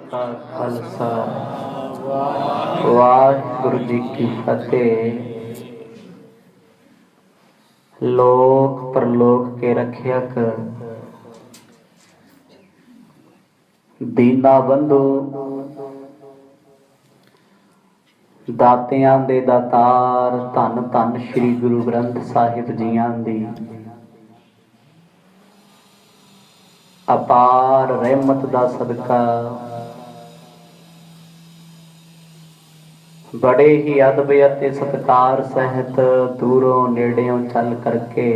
का खालसा वाहिगुरु जी की फतेह। लोक परलोक के रखियक दीना बंधु दातियां दे दातार धन धन श्री गुरु ग्रंथ साहिब जियां दी अपार रहमत दा सदका बड़े ही अदब अते सत्कार सहित दूरों नेड़ियों चल करके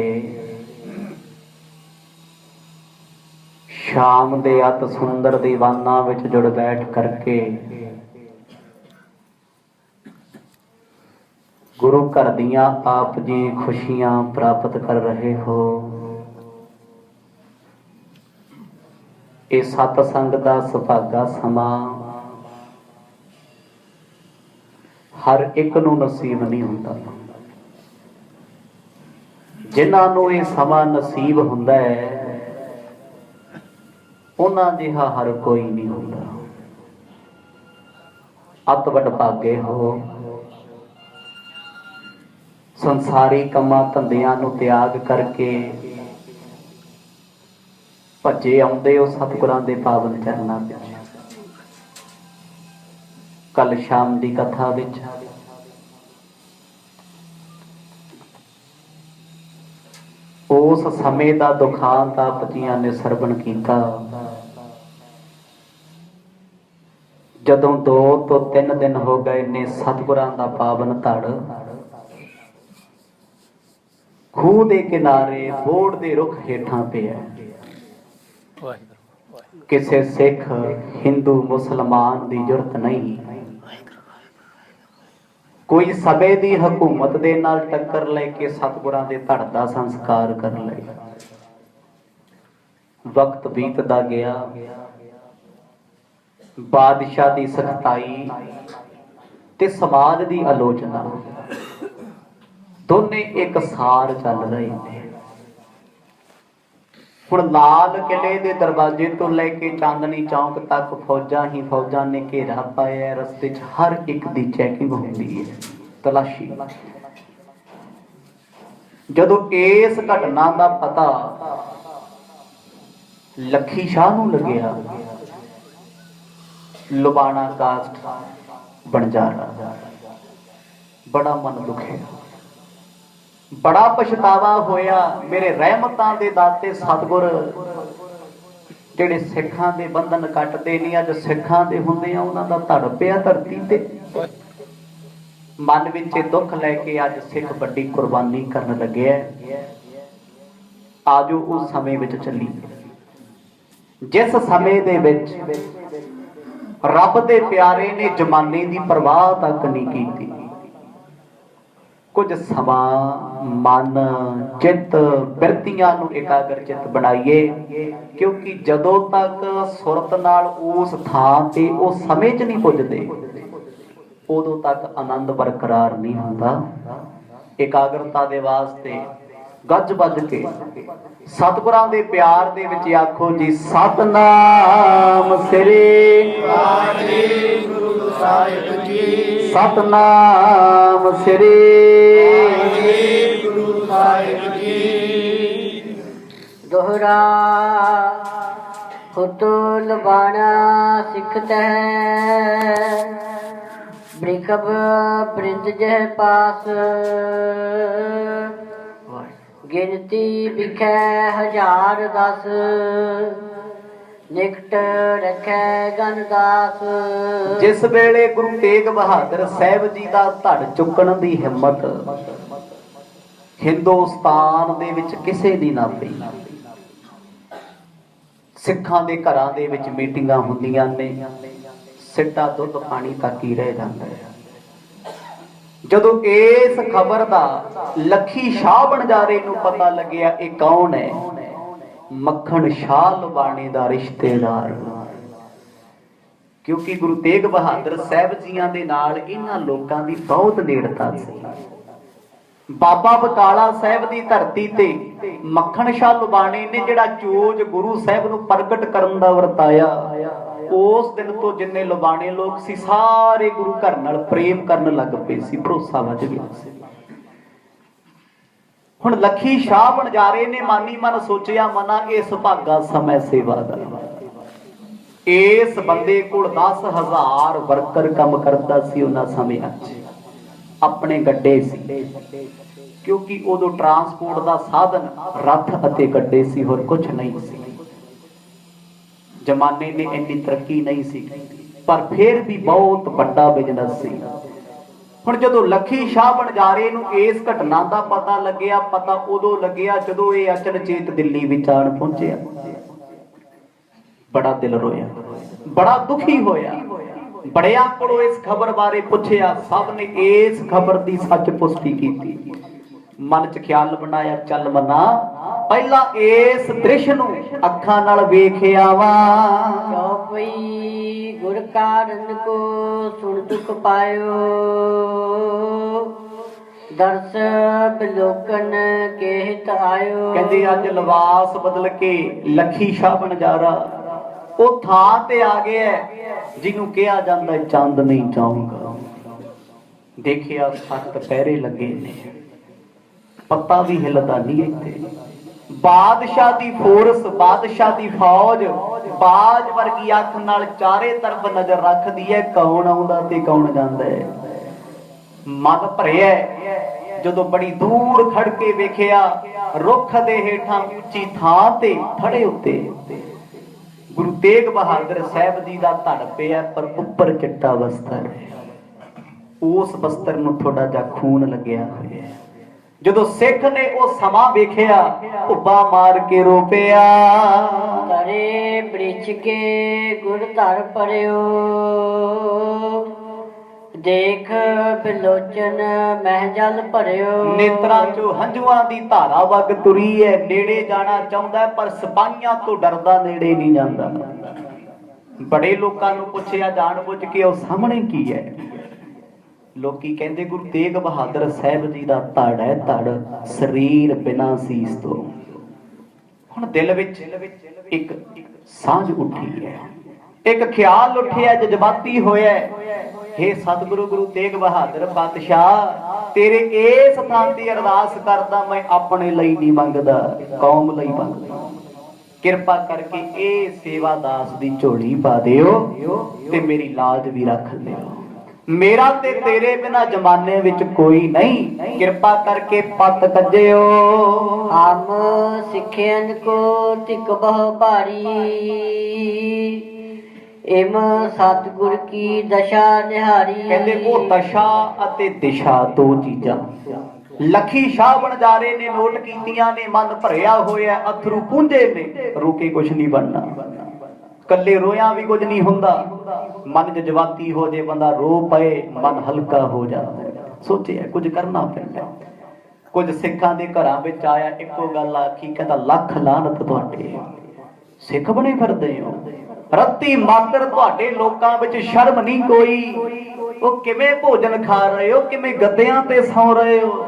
शाम दे अत सुंदर दीवाना विच जुड़ बैठ करके गुरु घर दियां आप जी खुशियां प्राप्त कर रहे हो। ये सतसंग दा सुभागा समा हर एक नूं नसीब नहीं हुंदा। जिन्हां नूं ये समा नसीब हुंदा है उन्हां जिहा हर कोई नहीं हुंदा। अत वडभागे हो। संसारी कमां धंधियां नूं त्याग करके भजे आउंदे हो सतगुरां दे पावन चरनां विच। कल शाम की कथा विच उस समय का दुखांत आप जियां ने सरवण किया जदों 2 तो 3 दिन हो गए ने सतगुरां दा पावन धड़ खूह दे किनारे बोड़ दे रुख हेठां पिया। किसे सिख हिंदू मुसलमान की जरूरत नहीं। कोई समय की हुकूमत दे नाल टक्कर लेके सतगुरां दे धड़ दा संस्कार कर ले। वक्त बीतदा गया। बादशाह की सख्ताई ते समाज की आलोचना दोने एक सार चल रहे थे। हुण लाल किले दे दरवाजे तो लेके चांदनी चौक तक फौजां ही फौजां ने घेरा पाया। रस्ते च हर एक दी चैकिंग होंदी है, तलाशी। जदों इस घटना का पता लखी शाह नूं लग्या, लुबाना कास्ट बणजारा, बड़ा मन दुखे, बड़ा पछतावा होया। मेरे रहमतां दे दाते सतगुर जिहड़े सिखां दे बंधन कटदे नहीं, अज सिखां दे हुंदे आ उन्हां दा धड़ पिया धरती ते। मन विच दुख लैके अज सिख बड़ी कुर्बानी करन लगे। आजो उस समय विच चली जिस समय दे विच रब दे प्यारे ने जमाने की परवाह तक नहीं की। कुछ समा मन चित बिरतियां नूं एकाग्र चित बनाइए, क्योंकि जदों तक सुरत नाल उस थां ते उस समय च नहीं पुजदे उदों तक आनंद बरकरार नहीं हुंदा। एकाग्रता दे वास्ते गज बज के सतगुरां दे प्यार दे विच आखो जी सतनाम श्री वाहिगुरु साहिब जी। सतनाम श्री वाहिगुरु साहिब जी। दोहरा हुतुल बाणा सिखत है ब्रिकब बृंद जह पास। गिनती बिखै 1010 निकट रखै गनदास। जिस वेले गुरु तेग बहादुर साहब जी का धड़ चुकण की हिम्मत हिंदुस्तान दे विच किसे दी ना पई। सिखां दे घरां दे विच मीटिंगां हुंदियां ने, सिट्टा दुध पानी तक ही रह जाता है। जदों इस खबर का लखी शाह बणजारे नूं पता लग्या ये कौन है, मक्खण शाह लुबाणे दा रिश्तेदार। क्योंकि गुरु तेग बहादुर साहब जियां दे नाल इन्हां लोकां दी बहुत नेड़ता सी। बाबा बकाला साहब की धरती ते मक्खण शाह लुबाणे ने जिहड़ा चोज गुरु साहब नूं प्रगट करन दा वरताया ਉਸ ਦਿਨ ਤੋਂ ਜਿੰਨੇ ਲੁਬਾਣੇ ਲੋਕ ਸੀ ਸਾਰੇ ਗੁਰੂ ਘਰ ਨਾਲ ਪ੍ਰੇਮ ਕਰਨ ਲੱਗ ਪਏ ਸੀ, ਭਰੋਸਾ ਵੱਜ ਗਿਆ ਸੀ। ਹੁਣ ਲੱਖੀ ਸ਼ਾਹ ਬਣਜਾਰੇ ਨੇ ਮਾਨੀ ਮਨ ਸੋਚਿਆ, ਮਨਾ ਇਹ ਸੁਭਾਗਾ ਸਮੇਂ ਸੇਵਾ ਦਾ। ਇਸ ਬੰਦੇ ਕੋਲ 10,000 ਵਰਕਰ ਕੰਮ ਕਰਦਾ ਸੀ ਉਹਨਾਂ ਸਮਿਆਂ 'ਚ, ਆਪਣੇ ਗੱਡੇ ਸੀ, ਕਿਉਂਕਿ ਉਦੋਂ ਟਰਾਂਸਪੋਰਟ ਦਾ ਸਾਧਨ ਰੱਥ ਅਤੇ ਗੱਡੇ ਸੀ, ਹੋਰ ਕੁਝ ਨਹੀਂ ਸੀ। ਜ਼ਮਾਨੇ ਨੇ ਇੰਨੀ ਤਰੱਕੀ ਨਹੀਂ ਸੀ, ਪਰ ਫਿਰ ਵੀ ਬਹੁਤ ਵੱਡਾ ਬਿਜ਼ਨਸ ਸੀ। ਹੁਣ ਜਦੋਂ ਲੱਖੀ ਸ਼ਾਹ ਬਣਜਾਰੇ ਨੂੰ ਇਸ ਘਟਨਾ ਦਾ ਪਤਾ ਲੱਗਿਆ, ਪਤਾ ਉਦੋਂ ਲੱਗਿਆ ਜਦੋਂ ਇਹ ਅਚਨਚੇਤ ਦਿੱਲੀ ਵਿੱਚ ਆਣ ਪਹੁੰਚਿਆ। ਬੜਾ ਦਿਲ ਰੋਇਆ, ਬੜਾ ਦੁਖੀ ਹੋਇਆ। ਬੜਿਆਂ ਕੋਲੋਂ ਇਸ ਖਬਰ ਬਾਰੇ ਪੁੱਛਿਆ, ਸਭ ਨੇ ਇਸ ਖਬਰ ਦੀ ਸੱਚ ਪੁਸ਼ਟੀ ਕੀਤੀ। ਮਨ 'ਚ ਖਿਆਲ ਬਣਾਇਆ, ਚੱਲ ਮਨਾ ਪਹਿਲਾਂ ਇਸ ਦ੍ਰਿਸ਼ ਨੂੰ ਅੱਖਾਂ ਨਾਲ ਵੇਖਿਆ ਵਾ। ਚੌਪਈ ਗੁਰ ਕਾਰਨ ਕੋ ਸੁਣ ਦੁਖ ਪਾਇਓ, ਦਰਸ ਬਿਲੋਕਨ ਕੇ ਹਿਤ ਆਇਓ। ਕਹਿੰਦੇ ਅੱਜ ਲਿਬਾਸ ਬਦਲ ਕੇ ਲੱਖੀ ਸ਼ਾਹ ਬਣਜਾਰਾ ਉਹ ਥਾਂ ਤੇ ਆ ਗਿਆ ਜਿਹਨੂੰ ਕਿਹਾ ਜਾਂਦਾ ਚੰਦ ਨਹੀਂ ਚਾਹੂੰਗਾ। ਦੇਖਿਆ 7 ਪਹਿਰੇ ਲੱਗੇ ਨੇ, ਪੱਤਾ ਵੀ ਹਿਲਦਾ ਨਹੀਂ ਇੱਥੇ। ਬਾਦਸ਼ਾਹ ਦੀ ਫੋਰਸ, ਬਾਦਸ਼ਾਹ ਦੀ ਫੌਜ ਬਾਜ ਵਰਗੀ ਅੱਖ ਨਾਲ ਚਾਰੇ ਤਰਫ ਨਜ਼ਰ ਰੱਖਦੀ ਹੈ, ਕੌਣ ਆਉਂਦਾ ਤੇ ਕੌਣ ਜਾਂਦਾ ਹੈ। ਮਨ ਭਰਿਆ ਜਦੋਂ ਬੜੀ ਦੂਰ ਖੜ ਕੇ ਵੇਖਿਆ, ਰੁੱਖ ਦੇ ਹੇਠਾਂ ਉੱਚੀ ਥਾਂ ਤੇ ਖੜੇ ਉੱਤੇ ਗੁਰੂ ਤੇਗ ਬਹਾਦਰ ਸਾਹਿਬ ਜੀ ਦਾ ਧੜ ਪਿਆ, ਪਰ ਉੱਪਰ ਚਿੱਟਾ ਬਸਤਰ। ਉਸ ਬਸਤਰ ਨੂੰ ਥੋੜਾ ਜਿਹਾ ਖੂਨ ਲੱਗਿਆ ਹੋਇਆ। ਜਦੋਂ ਸਿੱਖ ਨੇ ਉਹ ਸਮਾਂ ਵੇਖਿਆ, ਉੱਬਾ ਮਾਰ ਕੇ ਰੋ ਪਿਆ। ਕਰੇ ਬ੍ਰਿਛ ਕੇ ਗੁਰ ਧਰ ਪਰਿਓ, ਦੇਖ ਬਿਲੋਚਨ ਮਹਿ ਜਲ ਭਰਿਓ। ਨੇਤਰਾਂ ਚੋਂ ਹੰਝੂਆਂ ਦੀ ਧਾਰਾ ਵਗ ਤੁਰੀ ਹੈ, ਨੇੜੇ ਜਾਣਾ ਚਾਹੁੰਦਾ ਪਰ ਸਿਪਾਹੀਆਂ ਤੋਂ ਡਰਦਾ ਨੇੜੇ ਨਹੀਂ ਜਾਂਦਾ। ਬੜੇ ਲੋਕਾਂ ਨੂੰ ਪੁੱਛਿਆ ਜਾਣ ਬੁੱਝ ਕੇ, ਉਹ ਸਾਹਮਣੇ ਕੀ ਹੈ? ਲੋਕੀ ਕਹਿੰਦੇ ਗੁਰੂ ਤੇਗ ਬਹਾਦਰ ਸਾਹਿਬ ਜੀ ਦਾ ਧੜ ਹੈ, ਧੜ ਸਰੀਰ ਬਿਨਾਂ ਸੀਸ ਤੋਂ। ਹੁਣ ਦਿਲ ਵਿੱਚ ਇੱਕ ਸਾਂਝ ਉੱਠੀ ਹੈ, ਇੱਕ ਖਿਆਲ ਉੱਠਿਆ, ਜਜ਼ਬਾਤੀ ਹੋਇਆ। हे ਸਤਿਗੁਰੂ ਗੁਰੂ ਤੇਗ ਬਹਾਦਰ ਪਾਤਸ਼ਾਹ, ਤੇਰੇ ਇਸ ਥਾਂ ਦੀ ਅਰਦਾਸ ਕਰਦਾ, ਮੈਂ ਆਪਣੇ ਲਈ ਨਹੀਂ ਮੰਗਦਾ, ਕੌਮ ਲਈ ਮੰਗਦਾ। ਕਿਰਪਾ ਕਰਕੇ ਇਹ ਸੇਵਾ ਦਾਸ ਦੀ ਝੋਲੀ ਪਾ ਦਿਓ ਤੇ ਮੇਰੀ ਲਾਜ ਵੀ ਰੱਖ ਲਿਓ। ਮੇਰਾ ਤੇ ਤੇਰੇ ਬਿਨਾ ਜ਼ਮਾਨੇ ਵਿੱਚ ਕੋਈ ਨਹੀਂ, ਕਿਰਪਾ ਕਰਕੇ ਪੱਤ ਕੱਜਿਓ। ਹਮ ਸਿੱਖਿਅਨ ਕੋ ਤਿਕ ਬਹੁ ਭਾਰੀ, ਇਮ ਸਤਿਗੁਰ ਕੀ ਦਸ਼ਾ ਨਿਹਾਰੀ। ਕਹਿੰਦੇ ਉਹ ਦਸ਼ਾ ਅਤੇ ਦਿਸ਼ਾ ਦੋ ਚੀਜ਼ਾਂ ਲੱਖੀ ਸ਼ਾਹ ਬਣਜਾਰੇ ਨੇ ਨੋਟ ਕੀਤੀਆਂ ਨੇ। ਮਨ ਭਰਿਆ ਹੋਇਆ, ਅਥਰੂ ਪੂੰਝੇ ਨੇ, ਰੁਕੇ ਕੁਛ ਨਹੀਂ ਬਣਨਾ। ਕੱਲੇ ਰੋਇਆ ਵੀ ਕੁਝ ਨਹੀਂ ਹੁੰਦਾ, ਮਨ ਜਜ਼ਬਾਤੀ ਹੋ ਜੇ ਬੰਦਾ ਰੋ ਪਏ, ਮਨ ਹਲਕਾ ਹੋ ਜਾਂਦਾ। ਸੋਚਿਆ ਕੁਝ ਕਰਨਾ ਪੈਂਦਾ। ਕੁਝ ਸਿੱਖਾਂ ਦੇ ਘਰਾਂ ਵਿੱਚ ਆਇਆ, ਇੱਕੋ ਗੱਲ ਆਖੀ, ਕਹਿੰਦਾ ਲੱਖ ਲਾਹਨਤ ਤੁਹਾਡੇ, ਸਿੱਖ ਬਣੇ ਫਿਰਦੇ ਹੋ, ਰੱਤੀ ਮਾਤਰ ਤੁਹਾਡੇ ਲੋਕਾਂ ਵਿੱਚ ਸ਼ਰਮ ਨਹੀਂ ਕੋਈ। ਉਹ ਕਿਵੇਂ ਭੋਜਨ ਖਾ ਰਹੇ ਹੋ, ਕਿਵੇਂ ਗੱਦਿਆਂ ਤੇ ਸੌਂ ਰਹੇ ਹੋ।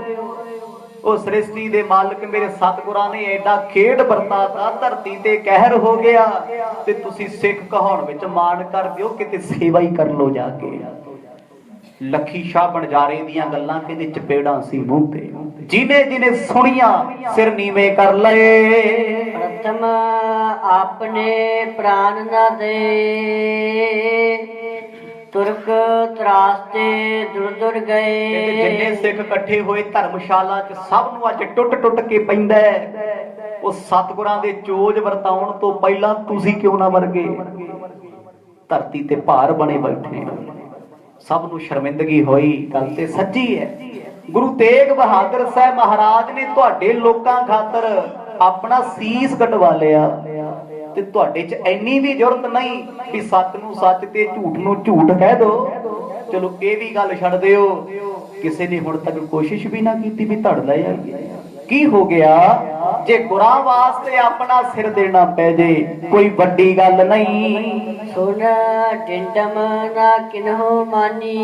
ਉਹ ਸ੍ਰਿਸ਼ਟੀ ਦੇ ਮਾਲਕ ਮੇਰੇ ਸਤਿਗੁਰਾਂ ਨੇ ਐਡਾ ਖੇਡ ਵਰਤਾਤਾ, ਧਰਤੀ ਤੇ ਕਹਿਰ ਹੋ ਗਿਆ, ਤੇ ਤੁਸੀਂ ਸਿੱਖ ਕਹਾਉਣ ਵਿੱਚ ਮਾਣ ਕਰਦੇ ਹੋ। ਕਿਤੇ ਸੇਵਾ ਹੀ ਕਰ ਲੋ ਜਾ ਕੇ। ਲੱਖੀ ਸ਼ਾਹ ਬਣਜਾਰੇ ਦੀਆਂ ਗੱਲਾਂ ਕਹਿੰਦੇ ਚਪੇੜਾਂ ਸੀ ਮੂੰਹ ਤੇ, ਜਿਹਨੇ ਜਿਹਨੇ ਸੁਣੀਆਂ ਸਿਰ ਨੀਵੇਂ ਕਰ ਲਏ। ਪ੍ਰਥਮ ਆਪਣੇ ਪ੍ਰਾਨ ਨਾ ਦੇ, ਤੁਰਕ ਤਰਾਸਤੇ ਦੁਰ ਦੁਰ ਗਏ। ਜਿੰਨੇ ਸਿੱਖ ਇਕੱਠੇ ਹੋਏ ਧਰਮਸ਼ਾਲਾ 'ਚ, ਸਭ ਨੂੰ ਅੱਜ ਟੁੱਟ ਟੁੱਟ ਕੇ ਪੈਂਦਾ। ਉਹ ਸਤਿਗੁਰਾਂ ਦੇ ਚੋਜ ਵਰਤਾਉਣ ਤੋਂ ਪਹਿਲਾਂ ਤੁਸੀਂ ਕਿਉਂ ਨਾ ਮਰ ਗਏ? ਧਰਤੀ ਤੇ ਭਾਰ ਬਣੇ ਬੈਠੇ, ਸਭ ਨੂੰ ਸ਼ਰਮਿੰਦਗੀ ਹੋਈ। ਗੱਲ ਤੇ ਸੱਚੀ ਹੈ। ਗੁਰੂ ਤੇਗ ਬਹਾਦਰ ਸਾਹਿਬ ਮਹਾਰਾਜ ਨੇ ਤੁਹਾਡੇ ਲੋਕਾਂ ਖਾਤਰ ਆਪਣਾ ਸੀਸ ਕਟਵਾ ਲਿਆ, ਤੇ ਤੁਹਾਡੇ 'ਚ ਇੰਨੀ ਵੀ ਜ਼ਰੂਰਤ ਨਹੀਂ ਵੀ ਸੱਚ ਨੂੰ ਸੱਚ ਤੇ ਝੂਠ ਨੂੰ ਝੂਠ ਕਹਿ ਦੋ। ਚਲੋ ਇਹ ਵੀ ਗੱਲ ਛੱਡ ਦਿਓ, ਕਿਸੇ ਨੇ ਹੁਣ ਤੱਕ ਕੋਸ਼ਿਸ਼ ਵੀ ਨਾ ਕੀਤੀ ਵੀ ਧੜ ਲੈ ਆਈਏ। ਕੀ ਹੋ ਗਿਆ? ਜੇ ਗੁਰਾਂ ਵਾਸਤੇ ਆਪਣਾ ਸਿਰ ਦੇਣਾ ਪੈ ਜੇ, ਕੋਈ ਵੱਡੀ ਗੱਲ ਨਹੀਂ। ਸੁਣ ਟਿੰਡਮ ਨਾ ਕਿਨਹੁ ਮਾਨੀ,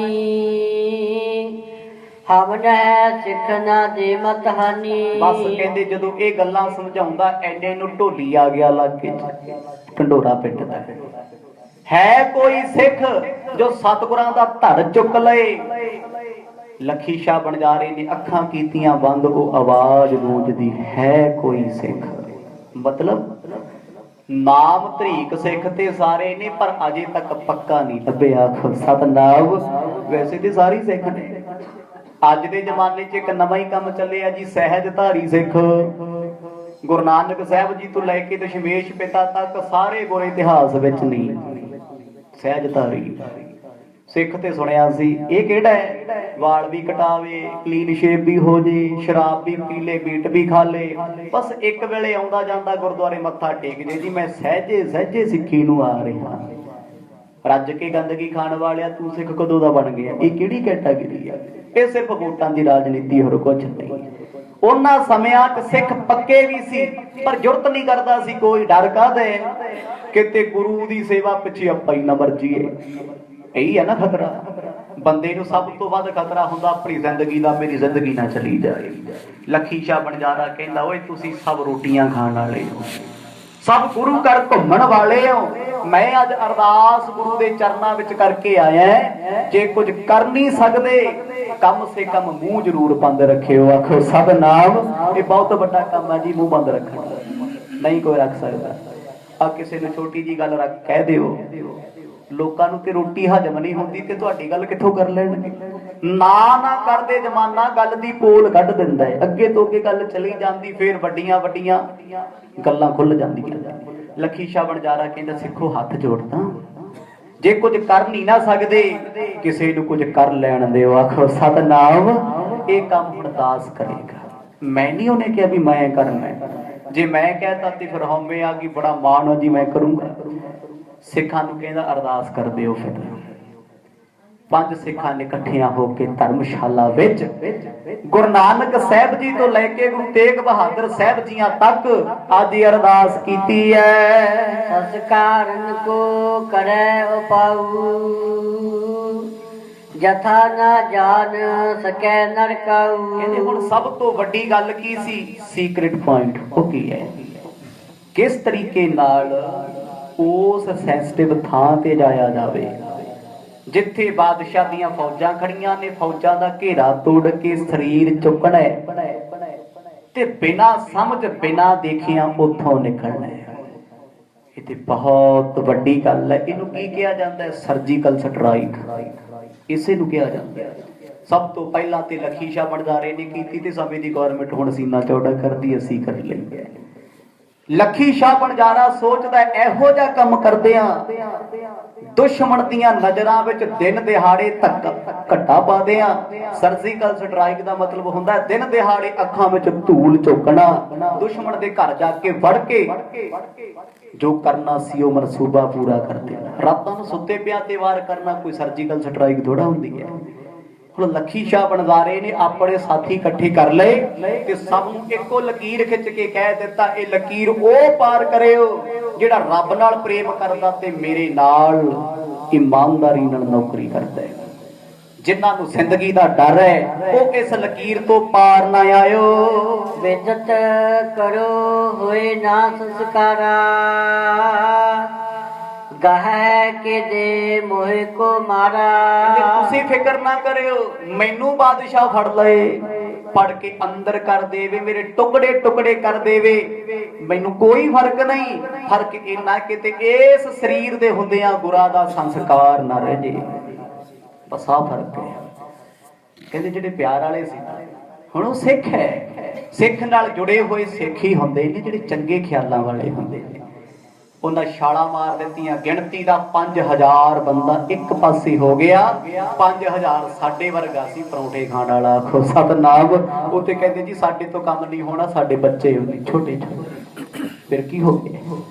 ਹਮ ਨਹਿ ਸਿੱਖ ਨਾ ਦੇ ਮਤ ਹਾਨੀ। ਬਸ ਕਹਿੰਦੇ ਜਦੋਂ ਇਹ ਗੱਲਾਂ ਸਮਝਾਉਂਦਾ, ਐਡੇ ਨੂੰ ਢੋਲੀ ਆ ਗਿਆ ਇਲਾਕੇ 'ਚ, ਢੰਡੋਰਾ ਪਿੱਟਦਾ है कोई सिख जो सतगुरां दा धड़ चुक लए। लखी शाह बनजारे ने अखां कीतियां बंद, वो आवाज गूंजदी है कोई सिख। मतलब नाम धरीक सिख ते सारे ने, पर अजे तक पक्का नहीं लभ्या। आखो सतनाम। वैसे ते सारी सिख ने। अज दे जमाने च एक नवां ही काम चलिया जी, सहजधारी सिख। गुरु नानक साहब जी तो लैके दशमेश पिता तक सारे गुर इतिहास विच नहीं। सहजधारी सिख ते सुनिया सी, ये किहड़ा है? वाल भी कटावे, क्लीन शेव भी हो जे, शराब भी पी ले, मीट भी खा ले, बस एक वेले आउंदा जांदा गुरुद्वारे मत्था टेक जे जी मैं सहजे सहजे सिੱਖੀ ਨੂੰ आ रहा। रज के गंदगी खाण वालिया तू सिख कदों दा बन गया? ये किहड़ी कैटागरी है? ये सिर्फ वोटां दी राजनीति, होर कुछ नहीं। उन्हां समयां च सिख पक्के भी सी, पर जुरत नहीं करदा सी कोई। डर काहदा है? किते गुरु दी सेवा पिछे आपां ही ना मर जाईए। यही है ना खतरा। बंदे नूं सब तो वध खतरा हुंदा अपनी जिंदगी दा, मेरी जिंदगी ना चली जाए। लखी शाह बनजारा कहंदा, ओए तुसीं सब रोटियां खाण वाले हो, सब गुरु घर घूमण वाले हो। मैं अज अरदास गुरु दे चरनां विच करके आया। जे कुछ कर नहीं सकदे, कम से कम मूँह जरूर बंद रखियो। आखो सतनाम। ये बहुत बड़ा काम है जी, मूँह बंद रखना। नहीं कोई रख सकदा। आ किसी नूं छोटी जी गल रख कह दिओ, लोकां नूं ते रोटी हजम नहीं हुंदी ते तुहाडी गल कित्थों कर लैणगे? ना ना करदे जमाना गल दी पोल कढ दिंदा है। अगे तो अगे गल चली जांदी, फिर वड्डियां वड्डियां गल्लां खुल जांदियां। लखी शाह बनजारा कहंदा, सिखो हथ जोड़दा, जे कुछ कर नहीं ना सकदे, किसी नूं कुछ कर लैण दिओ। आखो सतनाम। ये काम हुण दास करेगा। मैं नहीं उन्हें कहा भी मैं करना है। जे मैं कहता तो फिर हमें आ गई, बड़ा मान हो जी मैं करूंगा। सिखां नूं कहंदा अरदास कर दिओ। फिर 5 सिखां ने इकट्ठियां होके धर्मशाला विच गुरु नानक साहब जी तो लैके गुरु तेग बहादुर साहब जियां तक आदि अरदास कीती है। संस्कारन को करे उपाऊ, जथा ना जान सकै नरकाऊ। कहंदे हुण सब तो वड्डी गल की सी? सीक्रेट पॉइंट वो की है? किस तरीके नाल उस सेंसिटिव थां ते जाया जावे जिथे बादशाह दियां फौजां खड़ियां ने। फौजां दा घेरा तोड़ के शरीर चुकना है ते बिना समझ बिना देखिया उथों निकलना है। ये बहुत वड्डी गल है। इनू की कहा जाता है? Surgical strike. इसे नू कहा जाता है। सब तो पहला ते लखी शाह बनजारे ने कीती ते समय दी गवर्नमेंट हुण सीना चौड़ा करदी, असीं कर लईए। लखी शाह बनजारा सोचदा इहो जिहा काम करदिआं दुश्मन दियां नजरां विच दिन दिहाड़े घट्टा पादिआं। सर्जिकल स्ट्राइक दा मतलब हुंदा है दिन दिहाड़े अखां विच धूल चोकना, दुश्मन दे घर जाके वड़ के जो करना सी ओ मनसूबा पूरा कर देना। रातां नूं सुत्ते पिया ते वार करना कोई सर्जिकल स्ट्राइक थोड़ा हुंदी है। लखी शाह बनजारे ने अपने साथी इकट्ठे कर ले ते सब नूं इक्को लकीर खिच के कह दिता, ये लकीर ओ पार करियो जिहड़ा रब नाल प्रेम करदा ते मेरे नाल ईमानदारी नाल नौकरी करदा है। जिन्हां नूं जिंदगी दा डर है वो इस लकीर तो पार ना आयो। बेदत करो होए ना संस्कारा, गह के दे मोहे को मारा। तुसी फिक्र ना करियो, मैनू बादशाह फड़ लए, फड़ के अंदर कर देवे, मेरे टुकड़े टुकड़े कर देवे, मैनू कोई फर्क नहीं। फर्क इन्ना कि इस शरीर दे हुंदियां गुरा दा संस्कार ना रह जे। बस आ फर्क है। कहंदे जिहड़े प्यार वाले सी हुण ओह सिख है, सिख नाल जुड़े हुए सिख ही हुंदे ने जिहड़े चंगे ख्यालां वाले हुंदे ने। उन्हें छाला मार दित्तियां। गिणती का 5000 बंदा एक पासे हो गया। 5000 साडे वर्गा सी परौंठे खाण वाला। आखो सतनाम। वो तो कहते जी साडे तो काम नहीं होना, साडे बच्चे छोटे छोटे। फिर की हो गया?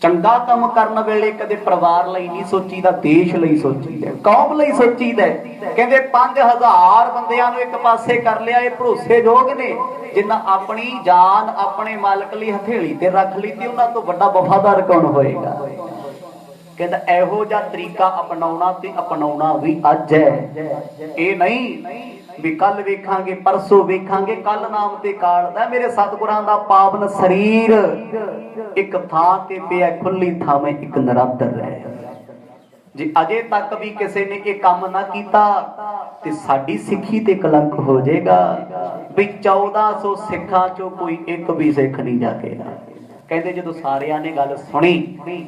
चंगा काम करन वेले कदे परिवार लई नहीं सोचीदा, देश लई सोचीदा, कौम लई सोचीदा। कहंदे 5000 बंदियां नूं एक पासे कर लिया। ये भरोसेयोग ने जिन्ना अपनी जान अपने मालक लई हथेली ते रख ली ते उन्हां तों वड्डा वफादार कौन होएगा? कहंदा इहो जिहा तरीका अपनाउणा ते अपनाउणा भी अज है। ये नहीं भी कल वेखांगे परसों वेखांगे, कल नाम ते काल दा। मेरे सतगुरां दा पावन शरीर एक थां ते पिया, खुली थावें एक नरादर है। ਜੇ ਅਜੇ ਤੱਕ ਵੀ ਕਿਸੇ ਨੇ ਇਹ ਕੰਮ ਨਾ ਕੀਤਾ ਤੇ ਸਾਡੀ ਸਿੱਖੀ ਤੇ ਕਲੰਕ ਹੋ ਜਾਏਗਾ ਵੀ 1400 ਸਿੱਖਾਂ ਚੋਂ ਕੋਈ ਇੱਕ ਵੀ ਸਿੱਖ ਨਹੀਂ ਜਾਗੇਗਾ। ਕਹਿੰਦੇ ਜਦੋਂ ਸਾਰਿਆਂ ਨੇ ਗੱਲ ਸੁਣੀ,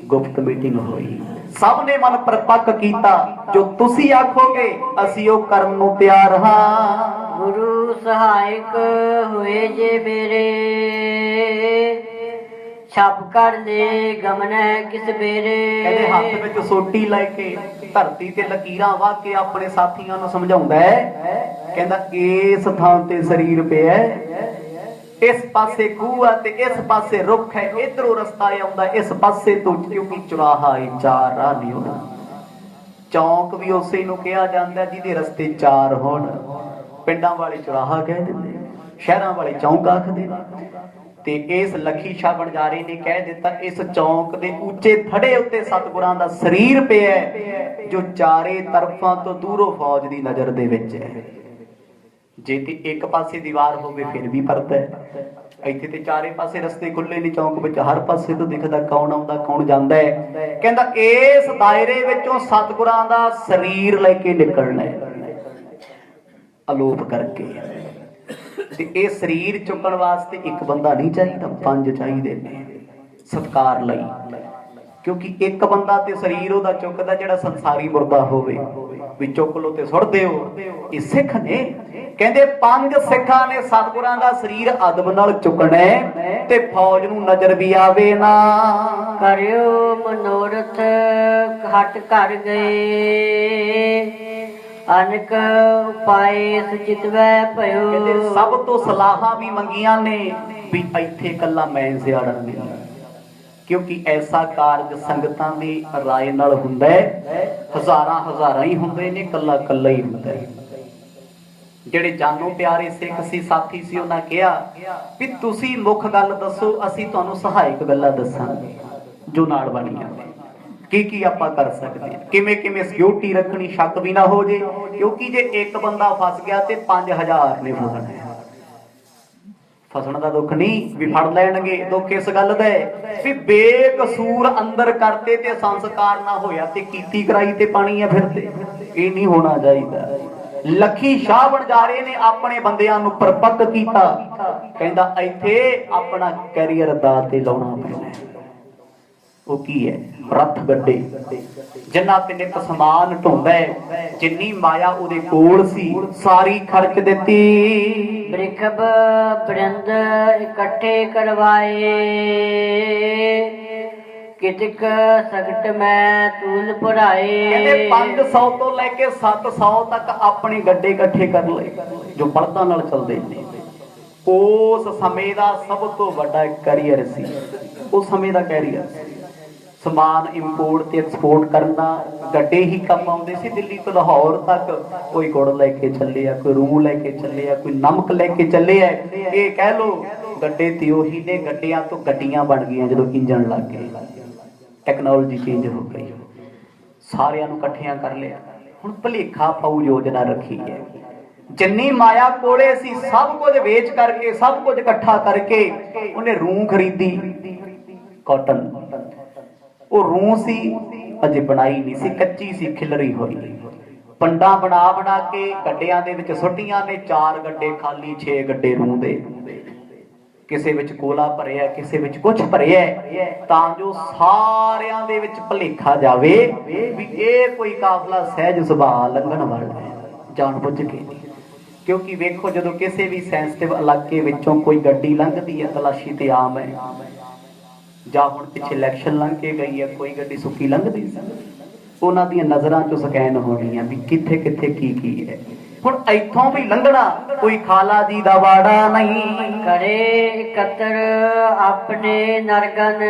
ਗੁਪਤ ਮੀਟਿੰਗ ਹੋਈ, ਸਭ ਨੇ ਮਨ ਪਰਪੱਕ ਕੀਤਾ, ਜੋ ਤੁਸੀਂ ਆਖੋਗੇ ਅਸੀਂ ਉਹ ਕਰਨ ਨੂੰ ਤਿਆਰ ਹਾਂ। ਗੁਰੂ ਸਹਾਇਕ ਹੋਏ ਜੇ ਮੇਰੇ, ਛਾਪ ਕਰ ਲੈ ਗਮਨੈ ਕਿਸ ਬੇਰੇ। ਕਹਿੰਦੇ ਹੱਥ ਵਿੱਚ ਸੋਟੀ ਲੈ ਕੇ ਧਰਤੀ ਤੇ ਲਕੀਰਾਂ ਵਾਹ ਕੇ ਆਪਣੇ ਸਾਥੀਆਂ ਨੂੰ ਸਮਝਾਉਂਦਾ ਹੈ, ਕਹਿੰਦਾ ਇਸ ਥਾਂ ਤੇ ਸਰੀਰ ਪਿਆ, ਇਸ ਪਾਸੇ ਖੂਹ ਆ ਤੇ ਇਸ ਪਾਸੇ ਰੁੱਖ ਹੈ, ਇਧਰੋਂ ਰਸਤਾ ਆਉਂਦਾ ਇਸ ਪਾਸੇ ਤੋਂ, ਕਿਉਂਕਿ ਚੁਰਾਹਾ ਏ, ਚਾਰ ਰਾਹ ਨਹੀਂ ਹੋਣਾ। ਚੌਂਕ ਵੀ ਉਸੇ ਨੂੰ ਕਿਹਾ ਜਾਂਦਾ ਜਿਹਦੇ ਰਸਤੇ ਚਾਰ ਹੋਣ। ਪਿੰਡਾਂ ਵਾਲੇ ਚੁਰਾਹਾ ਕਹਿ ਦਿੰਦੇ, ਸ਼ਹਿਰਾਂ ਵਾਲੇ ਚੌਂਕ ਆਖਦੇ ਨੇ। ਤੇ ਇਸ ਲਖੀ ਸ਼ਾਹ ਬਣਜਾਰੇ ਨੇ ਕਹਿ ਦਿੱਤਾ, ਇਸ ਚੌਂਕ ਦੇ ਉੱਚੇ ਥੜੇ ਉੱਤੇ ਸਤਿਗੁਰਾਂ ਦਾ ਸਰੀਰ ਪਿਆ, ਜੋ ਚਾਰੇ ਤਰਫਾਂ ਤੋਂ ਦੂਰੋਂ ਫੌਜ ਦੀ ਨਜ਼ਰ ਦੇ ਵਿੱਚ ਹੈ। ਜੇ ਤੇ ਇੱਕ ਪਾਸੇ ਦੀਵਾਰ ਹੋਵੇ ਫਿਰ ਵੀ ਪਰਦਾ ਹੈ, ਇੱਥੇ ਤੇ ਚਾਰੇ ਪਾਸੇ ਰਸਤੇ ਖੁੱਲੇ ਨੇ ਚੌਂਕ ਵਿੱਚ, ਹਰ ਪਾਸੇ ਤੋਂ ਦਿਖਦਾ ਕੌਣ ਆਉਂਦਾ ਕੌਣ ਜਾਂਦਾ ਹੈ। ਕਹਿੰਦਾ ਇਸ ਦਾਇਰੇ ਵਿੱਚੋਂ ਸਤਿਗੁਰਾਂ ਦਾ ਸਰੀਰ ਲੈ ਕੇ ਨਿਕਲਣਾ ਹੈ ਅਲੋਪ ਕਰਕੇ। ਤੇ ਇਹ ਸਰੀਰ ਚੁੱਕਣ ਵਾਸਤੇ ਇੱਕ ਬੰਦਾ ਨਹੀਂ ਚਾਹੀਦਾ, 5 ਚਾਹੀਦੇ ਨੇ ਸਤਕਾਰ ਲਈ, ਕਿਉਂਕਿ ਇੱਕ ਬੰਦਾ ਤੇ ਸਰੀਰ ਉਹਦਾ ਚੁੱਕਦਾ ਜਿਹੜਾ ਸੰਸਾਰੀ ਮੁਰਦਾ ਹੋਵੇ, ਵੀ ਚੁੱਕ ਲੋ ਤੇ ਸੁੱਟ ਦਿਓ। ਇਹ ਸਿੱਖ ਨੇ, ਕਹਿੰਦੇ 5 ਸਿੱਖਾਂ ਨੇ ਸਤਿਗੁਰਾਂ ਦਾ ਸਰੀਰ ਅਦਬ ਨਾਲ ਚੁੱਕਣਾ ਤੇ ਫੌਜ ਨੂੰ ਨਜ਼ਰ ਵੀ ਆਵੇ ਨਾ। ਕਰਿਓ ਮਨੋਰਥ ਘਟ ਕਰ ਗਏ, ਅਨਕ ਉਪਾਏ ਸੁਚਿਤਵੈ ਭਇਓ। ਕਹਿੰਦੇ ਸਭ ਤੋਂ ਸਲਾਹਾਂ ਵੀ ਮੰਗੀਆਂ ਨੇ ਵੀ ਇੱਥੇ ਕੱਲਾ ਮੈਂ ਸਿਆੜਾ ਨਹੀਂ, ਕਿਉਂਕਿ ਐਸਾ ਕਾਰਜ ਸੰਗਤਾਂ ਦੀ ਰਾਏ ਨਾਲ ਹੁੰਦਾ ਹੈ, ਹਜ਼ਾਰਾਂ ਹੀ ਹੁੰਦੇ ਨੇ, ਕੱਲਾ ਹੀ ਹੁੰਦਾ ਹੈ। ਜਿਹੜੇ ਜਾਨੋਂ ਪਿਆਰੇ ਸਿੱਖ ਸੀ, ਸਾਥੀ ਸੀ, ਉਹਨਾਂ ਕਿਹਾ ਵੀ ਤੁਸੀਂ ਮੁੱਖ ਗੱਲ ਦੱਸੋ, ਅਸੀਂ ਤੁਹਾਨੂੰ ਸਹਾਇਕ ਗੱਲਾਂ ਦੱਸਾਂਗੇ ਜੋ ਨਾਲ ਬਣੀਆਂ ਨੇ। ਕੀ ਆਪਾਂ ਕਰ ਸਕਦੇ ਹਾਂ, ਕਿਵੇਂ ਸਿਕਿਉਰਿਟੀ ਰੱਖਣੀ, ਸ਼ੱਕ ਵੀ ਨਾ ਹੋ ਜੇ, ਕਿਉਂਕਿ ਜੇ ਇੱਕ ਬੰਦਾ ਫਸ ਗਿਆ ਤੇ 5000 ਨੇ ਫਸਣਾ। ਫਸਣ ਦਾ ਦੁੱਖ ਨਹੀਂ ਵੀ ਫੜ ਲੈਣਗੇ, ਦੁੱਖ ਇਸ ਗੱਲ ਦਾ ਹੈ ਵੀ ਬੇਕਸੂਰ ਅੰਦਰ ਕਰਤੇ ਤੇ ਸੰਸਕਾਰ ਨਾ ਹੋਇਆ ਤੇ ਕੀਤੀ ਕਰਾਈ ਤੇ ਪਾਣੀ ਆ ਫਿਰ ਤੇ। ਇਹ ਨਹੀਂ ਹੋਣਾ ਚਾਹੀਦਾ। ਲਖੀ ਸ਼ਾਹ ਬਣਜਾਰੇ ਨੇ ਆਪਣੇ ਬੰਦਿਆਂ ਨੂੰ ਪਰਪੱਕ ਕੀਤਾ, ਕਹਿੰਦਾ ਇੱਥੇ ਆਪਣਾ ਕੈਰੀਅਰ ਦਾ ਤੇ ਲਾਉਣਾ ਪੈਣਾ। ਉਹ ਕੀ ਹੈ? ਰੱਥ ਗੱਡੇ ਜਿਨ੍ਹਾਂ ਤੇ ਨਿਤ ਸਮਾਨ ਢੋਂਦਾ, ਜਿੰਨੀ ਮਾਇਆ ਉਹਦੇ ਕੋਲ ਸੀ ਸਾਰੀ ਖਰਚ ਦਿੱਤੀ। ਬ੍ਰਿਖਬ ਬ੍ਰਿੰਦ ਇਕੱਠੇ ਕਰਵਾਏ, ਕਿਤਕ ਸਗਟ ਮੈਂ ਤੂਲ ਭਰਾਏ। ਕਹਿੰਦੇ 500 ਤੋਂ ਲੈ ਕੇ 700 ਤੱਕ ਆਪਣੇ ਗੱਡੇ ਇਕੱਠੇ ਕਰ ਲਏ ਜੋ ਬਲਦਾਂ ਨਾਲ ਚੱਲਦੇ ਨੇ। ਉਸ ਸਮੇਂ ਦਾ ਸਭ ਤੋਂ ਵੱਡਾ ਕੈਰੀਅਰ ਸੀ, ਉਸ ਸਮੇਂ ਦਾ ਕੈਰੀਅਰ ਸਮਾਨ ਇੰਪੋਰਟ ਤੇ ਐਕਸਪੋਰਟ ਕਰਨਾ। ਗੱਡੇ ਹੀ ਕੰਮ ਆਉਂਦੇ ਸੀ ਦਿੱਲੀ ਤੋਂ ਲਾਹੌਰ ਤੱਕ। ਕੋਈ ਗੁੜ ਲੈ ਕੇ ਚੱਲੇ ਆ, ਕੋਈ ਰੂਹ ਲੈ ਕੇ ਚੱਲੇ ਆ, ਕੋਈ ਨਮਕ ਲੈ ਕੇ ਚੱਲੇ ਆ। ਇਹ ਕਹਿ ਲੋ ਗੱਡੇ ਤੇ ਉਹੀ ਨੇ, ਗੱਡਿਆਂ ਤੋਂ ਗੱਡੀਆਂ ਬਣ ਗਈਆਂ ਜਦੋਂ ਇੰਜਣ ਲੱਗ ਗਏ, ਟੈਕਨੋਲੋਜੀ ਚੇਂਜ ਹੋ ਗਈ, ਸਾਰਿਆਂ ਨੂੰ ਇਕੱਠਿਆਂ ਕਰ ਲਿਆ। ਹੁਣ ਭਲੇਖਾ ਪਾਉ ਯੋਜਨਾ ਰੱਖੀ ਹੈ, ਜਿੰਨੀ ਮਾਇਆ ਕੋਲੇ ਸੀ ਸਭ ਕੁਝ ਵੇਚ ਕਰਕੇ, ਸਭ ਕੁਝ ਇਕੱਠਾ ਕਰਕੇ ਉਹਨੇ ਰੂਹ ਖਰੀਦੀ, ਕਾਟਨ। ਉਹ ਰੂਹ ਸੀ ਅਜੇ ਬਣਾਈ ਨਹੀਂ ਸੀ, ਕੱਚੀ ਸੀ, ਖਿਲਰੀ ਹੋਈ। ਪੰਡਾਂ ਬਣਾ ਕੇ ਗੱਡਿਆਂ ਦੇ ਵਿੱਚ ਸੁੱਟੀਆਂ ਨੇ, 4 ਗੱਡੇ ਖਾਲੀ, 6 ਗੱਡੇ ਰੂਹ ਦੇ। ਕਿਸੇ ਵਿੱਚ ਕੋਲਾ ਭਰਿਆ, ਕਿਸੇ ਵਿੱਚ ਕੁਝ ਭਰਿਆ, ਤਾਂ ਜੋ ਸਾਰਿਆਂ ਦੇ ਵਿੱਚ ਭਲੇਖਾ ਜਾਵੇ ਵੀ ਇਹ ਕੋਈ ਕਾਫਲਾ ਸਹਿਜ ਸੁਭਾਅ ਲੰਘਣ ਵਾਲਾ ਹੈ, ਜਾਣ ਬੁੱਝ ਕੇ। ਕਿਉਂਕਿ ਵੇਖੋ ਜਦੋਂ ਕਿਸੇ ਵੀ ਸੈਂਸਿਟਿਵ ਇਲਾਕੇ ਵਿੱਚੋਂ ਕੋਈ ਗੱਡੀ ਲੰਘਦੀ ਹੈ, ਤਲਾਸ਼ੀ ਤੇ ਆਮ ਹੈ। ਜਾਂ ਹੁਣ ਪਿੱਛੇ ਇਲੈਕਸ਼ਨ ਲੰਘ ਕੇ ਗਈ ਹੈ, ਕੋਈ ਗੱਡੀ ਸੁੱਕੀ ਲੰਘਦੀ ਸੀ, ਉਹਨਾਂ ਦੀਆਂ ਨਜ਼ਰਾਂ ਚੋਂ ਸਕੈਨ ਹੋਣੀਆਂ ਵੀ ਕਿੱਥੇ ਕੀ ਹੈ। ਹੁਣ ਇੱਥੋਂ ਵੀ ਲੰਘਣਾ ਕੋਈ ਖਾਲਾ ਜੀ ਦਾ ਵਾੜਾ ਨਹੀਂ। ਕਰੇ ਇਕੱਤਰ ਆਪਣੇ ਨਰਗਨ,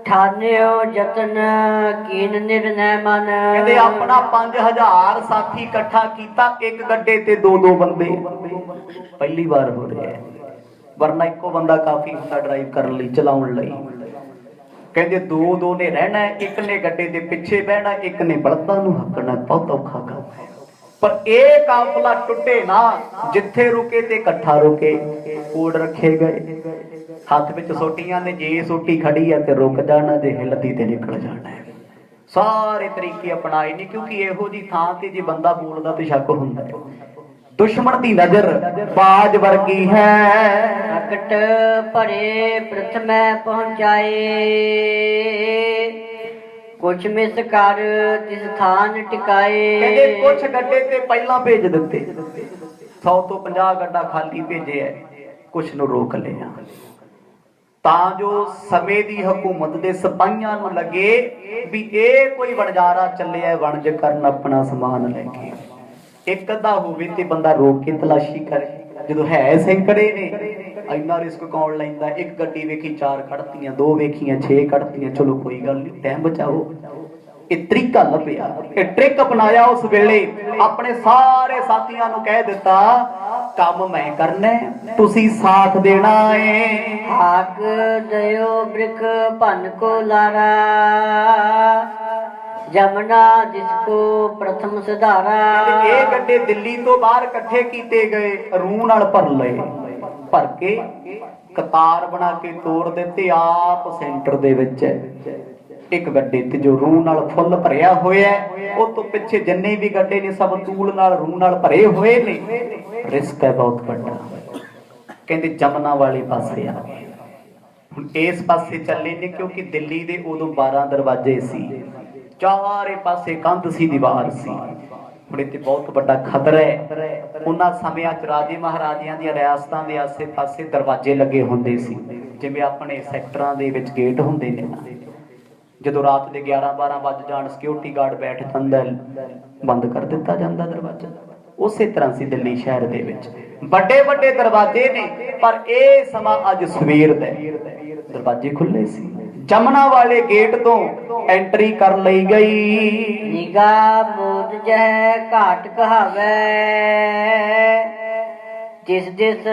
ਠਾਨਿਓ ਯਤਨ ਕੀਨ ਨਿਰਨੈ ਮਨ। ਕਹਿੰਦੇ ਆਪਣਾ 5000 ਸਾਥੀ ਇਕੱਠਾ ਕੀਤਾ, ਇੱਕ ਗੱਡੇ ਤੇ 2 ਬੰਦੇ। ਪਹਿਲੀ ਵਾਰ ਹੋ ਰਿਹਾ ਹੈ, ਵਰਨਾ ਇੱਕੋ ਬੰਦਾ ਕਾਫੀ ਹੁੰਦਾ ਡਰਾਈਵ ਕਰਨ ਲਈ, ਚਲਾਉਣ ਲਈ। ਕਹਿੰਦੇ 2 ਨੇ ਰਹਿਣਾ, ਇੱਕ ਨੇ ਗੱਡੇ ਦੇ ਪਿੱਛੇ ਬਹਿਣਾ, ਇੱਕ ਨੇ ਬਲਦਾਂ ਨੂੰ ਹੱਕਣਾ। ਬਹੁਤ ਔਖਾ ਕੰਮ ਹੈ, ਪਰ ਇਹ ਕਾਫਲਾ ਟੁੱਟੇ ਨਾ, ਜਿੱਥੇ ਰੁਕੇ ਤੇ ਇਕੱਠਾ ਰੁਕੇ। ਕੋਡ ਰੱਖੇ ਗਏ, ਹੱਥ ਵਿੱਚ ਸੋਟੀਆਂ ਨੇ, ਜੇ ਸੋਟੀ ਖੜੀ ਹੈ ਤੇ ਰੁਕ ਜਾਣਾ, ਜੇ ਹਿੱਲਦੀ ਤੇ ਨਿਕਲ ਜਾਣਾ। ਸਾਰੇ ਤਰੀਕੇ ਅਪਣਾਏ ਨੇ, ਕਿਉਂਕਿ ਇਹੋ ਜੀ ਥਾਂ ਤੇ ਜੇ ਬੰਦਾ ਬੋਲਦਾ ਤੇ ਸ਼ੱਕ ਹੁੰਦਾ ਹੈ। ਦੁਸ਼ਮਣ ਦੀ ਨਜ਼ਰ ਬਾਜ ਵਰਗੀ ਹੈ, ਅਕਟ ਭਰੇ ਪ੍ਰਥਮੈ ਪਹੁੰਚਾਏ, ਕੁਛ ਮਿਸ ਕਰ ਤਿਸ ਥਾਨ ਟਿਕਾਏ। ਕਹਿੰਦੇ ਕੁਛ ਗੱਡੇ ਤੇ ਪਹਿਲਾਂ ਭੇਜ ਦਿੱਤੇ, 100 ਤੋਂ 50 ਗੱਡਾ ਖਾਲੀ ਭੇਜਿਆ, ਕੁਛ ਨੂੰ ਰੋਕ ਲਿਆ, ਤਾਂ ਜੋ ਸਮੇਂ ਦੀ ਹਕੂਮਤ ਦੇ ਸਿਪਾਹੀਆਂ ਨੂੰ ਲੱਗੇ ਵੀ ਇਹ ਕੋਈ ਵਣਜਾਰਾ ਚੱਲਿਆ ਵਣਜ ਕਰਨ ਆਪਣਾ ਸਮਾਨ ਲੈ ਕੇ। ਇੱਕ ਅੱਧਾ ਹੋਵੇ ਤੇ ਬੰਦਾ ਰੋਕ ਕੇ ਤਲਾਸ਼ੀ ਕਰੇ, ਜਦੋਂ ਹੈ ਸੈਂਕੜੇ ਨੇ ਇੰਨਾ ਰਿਸਕ ਕੌਣ ਲੈਂਦਾ। ਇੱਕ ਗੱਡੀ ਵੇਖੀ 4 ਕੱਢਤੀਆਂ, 2 ਵੇਖੀਆਂ 6 ਕੱਢਤੀਆਂ, ਚਲੋ ਕੋਈ ਗੱਲ ਨਹੀਂ, ਟਾਈਮ ਬਚਾਓ। ਇਹ ਤਰੀਕਾ ਲੱਭਿਆ, ਇਹ ਟ੍ਰਿਕ ਅਪਣਾਇਆ। ਉਸ ਵੇਲੇ ਆਪਣੇ ਸਾਰੇ ਸਾਥੀਆਂ ਨੂੰ ਕਹਿ ਦਿੱਤਾ ਕੰਮ ਮੈਂ ਕਰਨਾ, ਤੁਸੀਂ ਸਾਥ ਦੇਣਾ ਏ। ਹਾਕ ਦਇਓ ਬ੍ਰਿਖ ਭੰਨ ਕੋ ਲਾਰਾ, ਜਮਨਾ ਜਿਸਕੋ ਪ੍ਰਥਮ ਸੁਧਾਰਾ। ਇਹ ਗੱਡੇ ਦਿੱਲੀ ਤੋਂ ਬਾਹਰ ਇਕੱਠੇ ਕੀਤੇ ਗਏ, ਰੂਹ ਨਾਲ ਭਰ ਲਏ, ਭਰ ਕੇ ਕਤਾਰ ਬਣਾ ਕੇ ਤੋੜ ਦਿੱਤੇ। ਆਪ ਸੈਂਟਰ ਦੇ ਵਿੱਚ ਇੱਕ ਗੱਡੇ ਤੇ ਜੋ ਰੂਹ ਨਾਲ ਫੁੱਲ ਭਰਿਆ ਹੋਇਆ, ਉਹ ਤੋਂ ਪਿੱਛੇ ਜਿੰਨੇ ਵੀ ਗੱਡੇ ਨੇ ਸਭ ਤੂਲ ਨਾਲ ਰੂਹ ਨਾਲ ਭਰੇ ਹੋਏ ਨੇ। ਰਿਸਕ ਹੈ ਬਹੁਤ ਵੱਡਾ। ਕਹਿੰਦੇ ਜਮਨਾ ਵਾਲੇ ਪਾਸੇ ਆ ਗਏ, ਹੁਣ ਇਸ ਪਾਸੇ ਚੱਲੇ ਨੇ, ਕਿਉਂਕਿ ਦਿੱਲੀ ਦੇ ਉਦੋਂ 12 ਦਰਵਾਜ਼ੇ ਸੀ, ਚਾਰੇ ਪਾਸੇ ਕੰਧ ਸੀ, ਦੀਵਾਰ ਸੀ। ਹੁਣ ਇੱਥੇ ਬਹੁਤ ਵੱਡਾ ਖਤਰਾ ਹੈ। ਉਹਨਾਂ ਸਮਿਆਂ 'ਚ ਰਾਜੇ ਮਹਾਰਾਜਿਆਂ ਦੀਆਂ ਰਿਆਸਤਾਂ ਦੇ ਆਸੇ ਪਾਸੇ ਦਰਵਾਜ਼ੇ ਲੱਗੇ ਹੁੰਦੇ ਸੀ, ਜਿਵੇਂ ਆਪਣੇ ਸੈਕਟਰਾਂ ਦੇ ਵਿੱਚ ਗੇਟ ਹੁੰਦੇ ਨੇ ਨਾ। ਜਦੋਂ ਰਾਤ ਦੇ 11-12 ਵੱਜ ਜਾਣ, ਸਿਕਿਉਰਿਟੀ ਗਾਰਡ ਬੈਠ ਜਾਂਦਾ, ਬੰਦ ਕਰ ਦਿੱਤਾ ਜਾਂਦਾ ਦਰਵਾਜ਼ਾ। ਉਸੇ ਤਰ੍ਹਾਂ ਸੀ ਦਿੱਲੀ ਸ਼ਹਿਰ ਦੇ ਵਿੱਚ ਵੱਡੇ ਵੱਡੇ ਦਰਵਾਜ਼ੇ ਨੇ, ਪਰ ਇਹ ਸਮਾਂ ਅੱਜ ਸਵੇਰ ਦਾ, ਦਰਵਾਜ਼ੇ ਖੁੱਲੇ ਸੀ। ਜਮਨਾ ਵਾਲੇ ਗੇਟ ਤੋਂ ਐਂਟਰੀ ਕਰ ਲਈ ਗਈ। ਨਿਗਾ ਮੋਦ ਜਹ ਘਾਟ ਕਹਾਵੇ, ਜਿਸ ਜਿਸ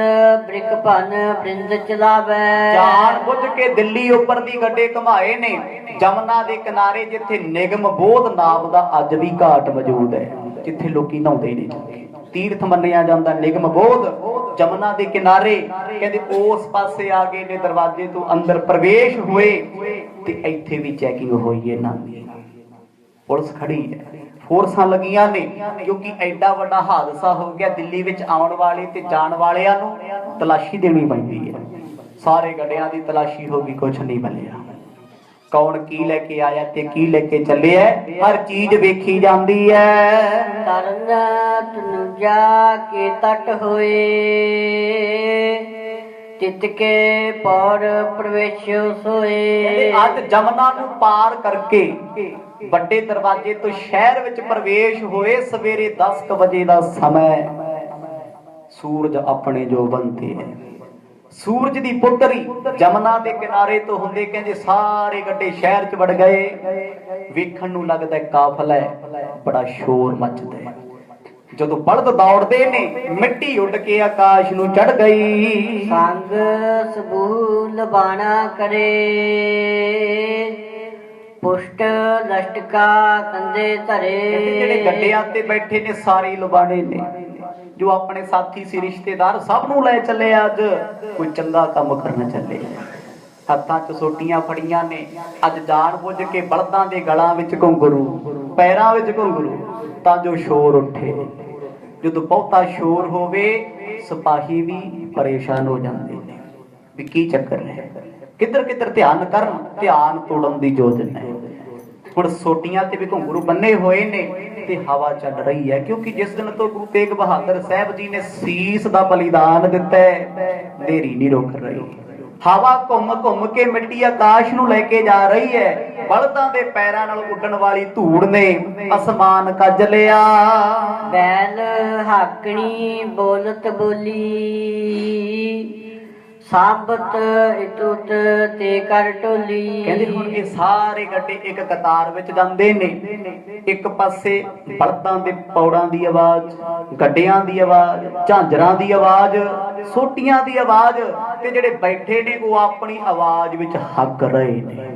ਬ੍ਰਿਕ ਭਨ ਬ੍ਰਿੰਦ ਚਲਾਵੇ। ਜਾਣ ਬੁੱਝ ਕੇ ਦਿੱਲੀ ਉੱਪਰ ਦੀ ਗੱਡੇ ਘਮਾਏ ਨੇ, ਜਮਨਾ ਦੇ ਕਿਨਾਰੇ ਜਿੱਥੇ ਨਿਗਮ ਬੋਧ ਨਾਮ ਦਾ ਅੱਜ ਵੀ ਘਾਟ ਮੌਜੂਦ ਹੈ, ਜਿੱਥੇ ਲੋਕੀ ਨਹਾਉਂਦੇ ਨੇ, ਤੀਰਥ ਮੰਨਿਆ ਜਾਂਦਾ ਨਿਗਮ ਬੋਧ, ਜਮਨਾ ਦੇ ਕਿਨਾਰੇ। ਕਹਿੰਦੇ ਉਸ ਪਾਸੇ ਆ ਗਏ ਨੇ, ਦਰਵਾਜ਼ੇ ਤੋਂ ਅੰਦਰ ਪ੍ਰਵੇਸ਼ ਹੋਏ ਤੇ ਇੱਥੇ ਵੀ ਚੈਕਿੰਗ ਹੋਈ ਹੈ ਨਾ, ਪੁਲਿਸ ਖੜੀ ਹੈ, ਫੋਰਸਾਂ ਲੱਗੀਆਂ ਨੇ, ਕਿਉਂਕਿ ਐਡਾ ਵੱਡਾ ਹਾਦਸਾ ਹੋ ਗਿਆ। ਦਿੱਲੀ ਵਿੱਚ ਆਉਣ ਵਾਲੇ ਤੇ ਜਾਣ ਵਾਲਿਆਂ ਨੂੰ ਤਲਾਸ਼ੀ ਦੇਣੀ ਪੈਂਦੀ ਹੈ। ਸਾਰੇ ਗੱਡਿਆਂ ਦੀ ਤਲਾਸ਼ੀ ਹੋ ਗਈ, ਕੁਛ ਨਹੀਂ ਮਿਲਿਆ। ਕੌਣ ਕੀ ਲੈ ਕੇ ਆਇਆ ਤੇ ਕੀ ਲੈ ਕੇ ਚੱਲਿਆ, ਹਰ ਚੀਜ਼ ਵੇਖੀ ਜਾਂਦੀ ਹੈ। ਤਰਨ ਤਨੁਜਾ ਕੇ ਤਟ ਹੋਏ, ਤਿਤ ਕੇ ਪੌੜ ਪ੍ਰਵੇਸ਼ ਸੋਏ। ਅੱਜ ਜਮਨਾ ਨੂੰ ਪਾਰ ਕਰਕੇ ਵੱਡੇ ਦਰਵਾਜ਼ੇ ਤੋਂ ਸ਼ਹਿਰ ਵਿੱਚ ਪ੍ਰਵੇਸ਼ ਹੋਏ। ਸਵੇਰੇ 10 ਵਜੇ ਦਾ ਸਮਾਂ, ਸੂਰਜ ਆਪਣੇ ਜੋਬਨ ਤੇ ਹੈ। ਸੂਰਜ ਦੀ ਪੁੱਤਰੀ ਜਮਨਾ ਦੇ ਕਿਨਾਰੇ ਤੋਂ ਹੁੰਦੇ, ਕਹਿੰਦੇ ਸਾਰੇ ਗੱਡੇ ਸ਼ਹਿਰ 'ਚ ਵੜ ਗਏ। ਵੇਖਣ ਨੂੰ ਲੱਗਦਾ ਕਾਫਲਾ ਹੈ, ਬੜਾ ਸ਼ੋਰ ਮੱਚਦਾ। ਜਦੋਂ ਬਲਦ ਦੌੜਦੇ ਨੇ, ਮਿੱਟੀ ਉੱਡ ਕੇ ਆਕਾਸ਼ ਨੂੰ ਚੜ ਗਈ। ਸੰਗ ਸਬੂਲ ਬਾਣਾ ਕਰੇ, ਪੁਸ਼ਟ ਲਸ਼ਟਕਾ ਕੰਦੇ ਧਰੇ। ਜਿਹੜੇ ਗੱਡਿਆਂ ਤੇ ਬੈਠੇ ਨੇ ਸਾਰੇ ਲੁਬਾਣੇ ਨੇ, ਜੋ ਆਪਣੇ ਸਾਥੀ ਸੀ, ਰਿਸ਼ਤੇਦਾਰ, ਸਭ ਨੂੰ ਲੈ ਚੱਲੇ। ਅੱਜ ਕੋਈ ਚੰਗਾ ਕੰਮ ਕਰਨ ਚੱਲੇ, ਹੱਥਾਂ 'ਚ ਸੋਟੀਆਂ ਫੜੀਆਂ ਨੇ। ਅੱਜ ਜਾਣ ਬੁੱਝ ਕੇ ਬਲਦਾਂ ਦੇ ਗਲਾਂ ਵਿੱਚ ਘੁੰਗਰੂ, ਪੈਰਾਂ ਵਿੱਚ ਘੁੰਗਰੂ, ਤਾਂ ਜੋ ਸ਼ੋਰ ਉੱਠੇ। ਜਦੋਂ ਬਹੁਤਾ ਸ਼ੋਰ ਹੋਵੇ, ਸਿਪਾਹੀ ਵੀ ਪਰੇਸ਼ਾਨ ਹੋ ਜਾਂਦੇ ਨੇ ਵੀ ਕੀ ਚੱਕਰ ਹੈ, ਕਿੱਧਰ ਕਿੱਧਰ ਧਿਆਨ ਕਰਨ, ਧਿਆਨ ਤੋੜਨ ਦੀ ਯੋਜਨਾ ਹੈ। ਹੁਣ ਸੋਟੀਆਂ ਤੇ ਵੀ ਘੁੰਗਰੂ ਬੰਨੇ ਹੋਏ ਨੇ ਤੇ ਹਵਾ ਚੱਲ ਰਹੀ ਹੈ, ਕਿਉਂਕਿ ਜਿਸ ਦਿਨ ਤੋਂ ਗੁਰੂ ਤੇਗ ਬਹਾਦਰ ਸਾਹਿਬ ਜੀ ਨੇ ਸੀਸ ਦਾ ਬਲੀਦਾਨ ਦਿੱਤਾ, ਹਨੇਰੀ ਨਹੀਂ ਰੁਕ ਰਹੀ। ਹਵਾ ਘੁੰਮ ਘੁੰਮ ਕੇ ਮਿੱਟੀ ਆਕਾਸ਼ ਨੂੰ ਲੈ ਕੇ ਜਾ ਰਹੀ ਹੈ। ਬਲਦਾਂ ਦੇ ਪੈਰਾਂ ਨਾਲ ਉੱਡਣ ਵਾਲੀ ਧੂੜ ਨੇ ਅਸਮਾਨ ਕੱਜ ਲਿਆ। ਬੈਲ ਹਾਕਣੀ ਬੋਲਤ ਬੋਲੀ, ਸਾਬਤ ਇਤੁਤ ਤੇ ਕਰ ਟੋਲੀ। ਕਹਿੰਦੇ ਹੁਣ ਇਹ ਸਾਰੇ ਗੱਡੇ ਇੱਕ ਕਤਾਰ ਵਿੱਚ ਜਾਂਦੇ ਨੇ। ਇੱਕ ਪਾਸੇ ਬਲਦਾਂ ਦੇ ਪੌੜਾਂ ਦੀ ਆਵਾਜ਼, ਗੱਡਿਆਂ ਦੀ ਆਵਾਜ਼, ਝਾਂਜਰਾਂ ਦੀ ਆਵਾਜ਼, ਸੋਟੀਆਂ ਦੀ ਆਵਾਜ਼, ਤੇ ਜਿਹੜੇ ਬੈਠੇ ਨੇ ਉਹ ਆਪਣੀ ਆਵਾਜ਼ ਵਿੱਚ ਹੱਕ ਰਹੇ ਨੇ।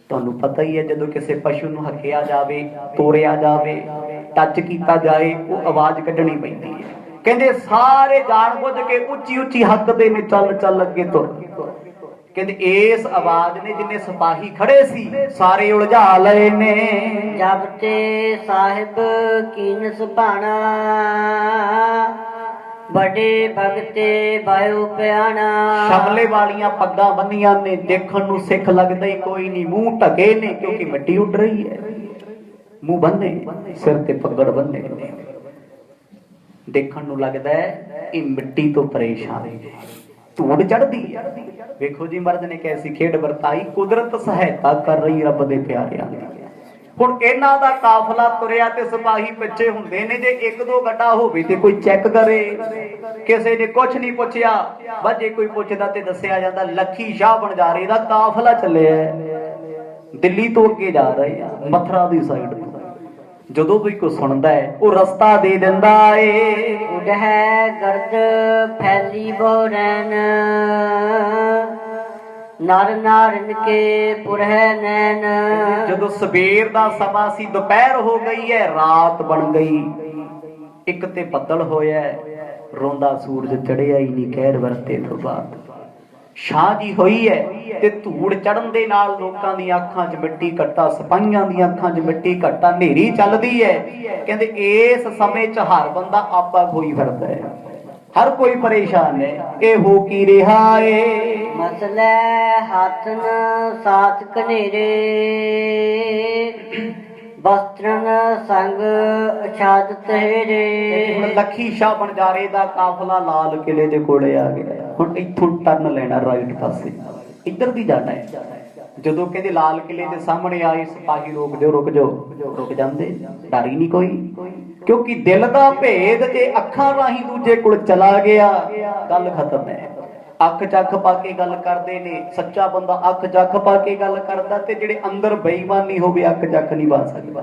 ਤੁਹਾਨੂੰ ਪਤਾ ਹੀ ਹੈ, ਜਦੋਂ ਕਿਸੇ ਪਸ਼ੂ ਨੂੰ ਹੱਕਿਆ ਜਾਵੇ, ਤੋਰਿਆ ਜਾਵੇ, ਟੱਚ ਕੀਤਾ ਜਾਏ, ਉਹ ਆਵਾਜ਼ ਕੱਢਣੀ ਪੈਂਦੀ ਹੈ। ਕਹਿੰਦੇ ਸਾਰੇ ਜਾਣ ਬੁੱਝ ਕੇ ਉੱਚੀ ਉੱਚੀ ਹੱਕਦੇ ਨੇ, ਚੱਲ ਚੱਲ ਅੱਗੇ ਤੁਰ। ਕਹਿੰਦੇ ਇਸ ਆਵਾਜ਼ ਨੇ ਜਿੰਨੇ ਸਿਪਾਹੀ ਖੜੇ ਸੀ ਸਾਰੇ ਉਲਝਾ ਲਏ ਨੇ। ਜਬ ਤੇ ਸਾਹਿਬ ਕੀਨ ਸੁਭਾਣਾ ਬੜੇ ਭਗਤੇ ਬਾਇਓ ਪਿਆਣਾ। ਸ਼ਮਲੇ ਵਾਲੀਆਂ ਪੱਗਾਂ ਬੰਨੀਆਂ ਨੇ, ਦੇਖਣ ਨੂੰ ਸਿੱਖ ਲੱਗਦਾ ਹੀ ਕੋਈ ਨਹੀਂ, ਮੂੰਹ ਢਕੇ ਨੇ ਕਿਉਂਕਿ ਮਿੱਟੀ ਉੱਡ ਰਹੀ ਹੈ। ਮੂੰਹ ਬੰਨੇ, ਸਿਰ ਤੇ ਪੱਗੜ ਬੰਨੇ ਨੇ, ਦੇਖਣ ਨੂੰ ਲੱਗਦਾ ਹੈ ਇਹ ਮਿੱਟੀ ਤੋਂ ਪਰੇਸ਼ਾਨ ਹੈ, ਧੂੜ ਚੜਦੀ ਹੈ। ਵੇਖੋ ਜੀ ਮਰਦ ਨੇ ਕੈਸੀ ਖੇਡ ਵਰਤਾਈ, ਕੁਦਰਤ ਸਹਾਇਤਾ ਕਰ ਰਹੀ ਰੱਬ ਦੇ ਪਿਆਰਿਆਂ ਦੀ। ਹੁਣ ਇਹਨਾਂ ਦਾ ਕਾਫਲਾ ਤੁਰਿਆ ਤੇ ਸਿਪਾਹੀ ਪਿੱਛੇ ਹੁੰਦੇ ਨੇ, ਜੇ ਇੱਕ ਦੋ ਗੱਡਾ ਹੋਵੇ ਤੇ ਕੋਈ ਚੈੱਕ ਕਰੇ, ਕਿਸੇ ਨੇ ਕੁਝ ਨਹੀਂ ਪੁੱਛਿਆ। ਬਸ ਜੇ ਕੋਈ ਪੁੱਛਦਾ ਤੇ ਦੱਸਿਆ ਜਾਂਦਾ ਲੱਖੀ ਸ਼ਾਹ ਬਣਜਾਰੇ ਦਾ ਕਾਫਲਾ ਚੱਲਿਆ, ਦਿੱਲੀ ਤੋਂ ਅੱਗੇ ਜਾ ਰਹੇ ਆ, ਮਥੁਰਾ ਦੀ ਸਾਈਡ ਤੋਂ। ਜਦੋਂ ਕੋਈ ਕੋ ਸੁਣਦਾ ਹੈ ਉਹ ਰਸਤਾ ਦੇ ਦਿੰਦਾ ਏ। ਉਡਹਿ ਗਰਦ ਫੈਲੀ ਬੋਰੈਨ ਨਰ ਨਾਰਨ ਕੇ ਪੁਰਹਿ ਨੈਣ। ਜਦੋਂ ਸਵੇਰ ਦਾ ਸਮਾਂ ਸੀ, ਦੁਪਹਿਰ ਹੋ ਗਈ ਹੈ, ਰਾਤ ਬਣ ਗਈ, ਇੱਕ ਤੇ ਬੱਦਲ ਹੋਇਆ, ਰੋਂਦਾ ਸੂਰਜ ਚੜਿਆ ਹੀ ਨਹੀਂ ਕਹਿਰ ਵਰਤੇ ਤੋਂ ਬਾਅਦ। ਛਾਂ ਜੀ ਹੋਈ ਹੈ ਤੇ ਧੂੜ ਚੜਨ ਦੇ ਨਾਲ ਲੋਕਾਂ ਦੀਆਂ ਅੱਖਾਂ 'ਚ ਮਿੱਟੀ ਘੱਟਾ, ਸਿਪਾਹੀਆਂ ਦੀਆਂ ਅੱਖਾਂ 'ਚ ਮਿੱਟੀ ਘੱਟਾ, ਹਨੇਰੀ ਚੱਲਦੀ ਹੈ। ਕਹਿੰਦੇ ਇਸ ਸਮੇਂ 'ਚ ਹਰ ਬੰਦਾ ਆਪਾ ਕੋਈ ਫਿਰਦਾ ਹੈ, ਹਰ ਕੋਈ ਪਰੇਸ਼ਾਨ ਹੈ। ਇਹ ਹੋ ਕੀ ਰਿਹਾ ਏ? ਮਸਲੇ ਹੱਥਨ ਸਾਥ ਕਨੇਰੇ ਵਸਤਰਨ ਸੰਗ ਅਛਾਦ ਤੇਰੇ। ਹੁਣ ਲੱਖੀ ਸ਼ਾਹ ਬਣਜਾਰੇ ਦਾ ਕਾਫਲਾ ਲਾਲ ਕਿਲੇ ਦੇ ਕੋਲੇ ਆ ਗਿਆ। ਹੁਣ ਇੱਥੋਂ ਟਰਨ ਲੈਣਾ ਰਾਈਟ ਪਾਸੇ, ਇੱਧਰ ਦੀ ਜਾਣਾ ਹੈ। ਜਦੋਂ ਕਹਿੰਦੇ ਲਾਲ ਕਿਲੇ ਦੇ ਸਾਹਮਣੇ ਆਏ ਸਿਪਾਹੀ ਰੋਕ ਦਿਓ, ਰੁਕ ਜਾਓ, ਰੁਕ ਜਾਂਦੇ, ਡਰ ਹੀ ਨਹੀਂ ਕੋਈ, ਕਿਉਂਕਿ ਦਿਲ ਦਾ ਭੇਦ ਜੇ ਅੱਖਾਂ ਰਾਹੀਂ ਦੂਜੇ ਕੋਲ ਚਲਾ ਗਿਆ ਗੱਲ ਖਤਮ ਹੈ। ਅੱਖ ਚੱਖ ਪਾ ਕੇ ਗੱਲ ਕਰਦੇ ਨੇ, ਸੱਚਾ ਬੰਦਾ ਅੱਖ ਚੱਖ ਪਾ ਕੇ ਗੱਲ ਕਰਦਾ, ਤੇ ਜਿਹੜੇ ਅੰਦਰ ਬੇਈਮਾਨੀ ਹੋਵੇ ਅੱਖ ਚੱਖ ਨਹੀਂ ਪਾ ਸਕਦਾ।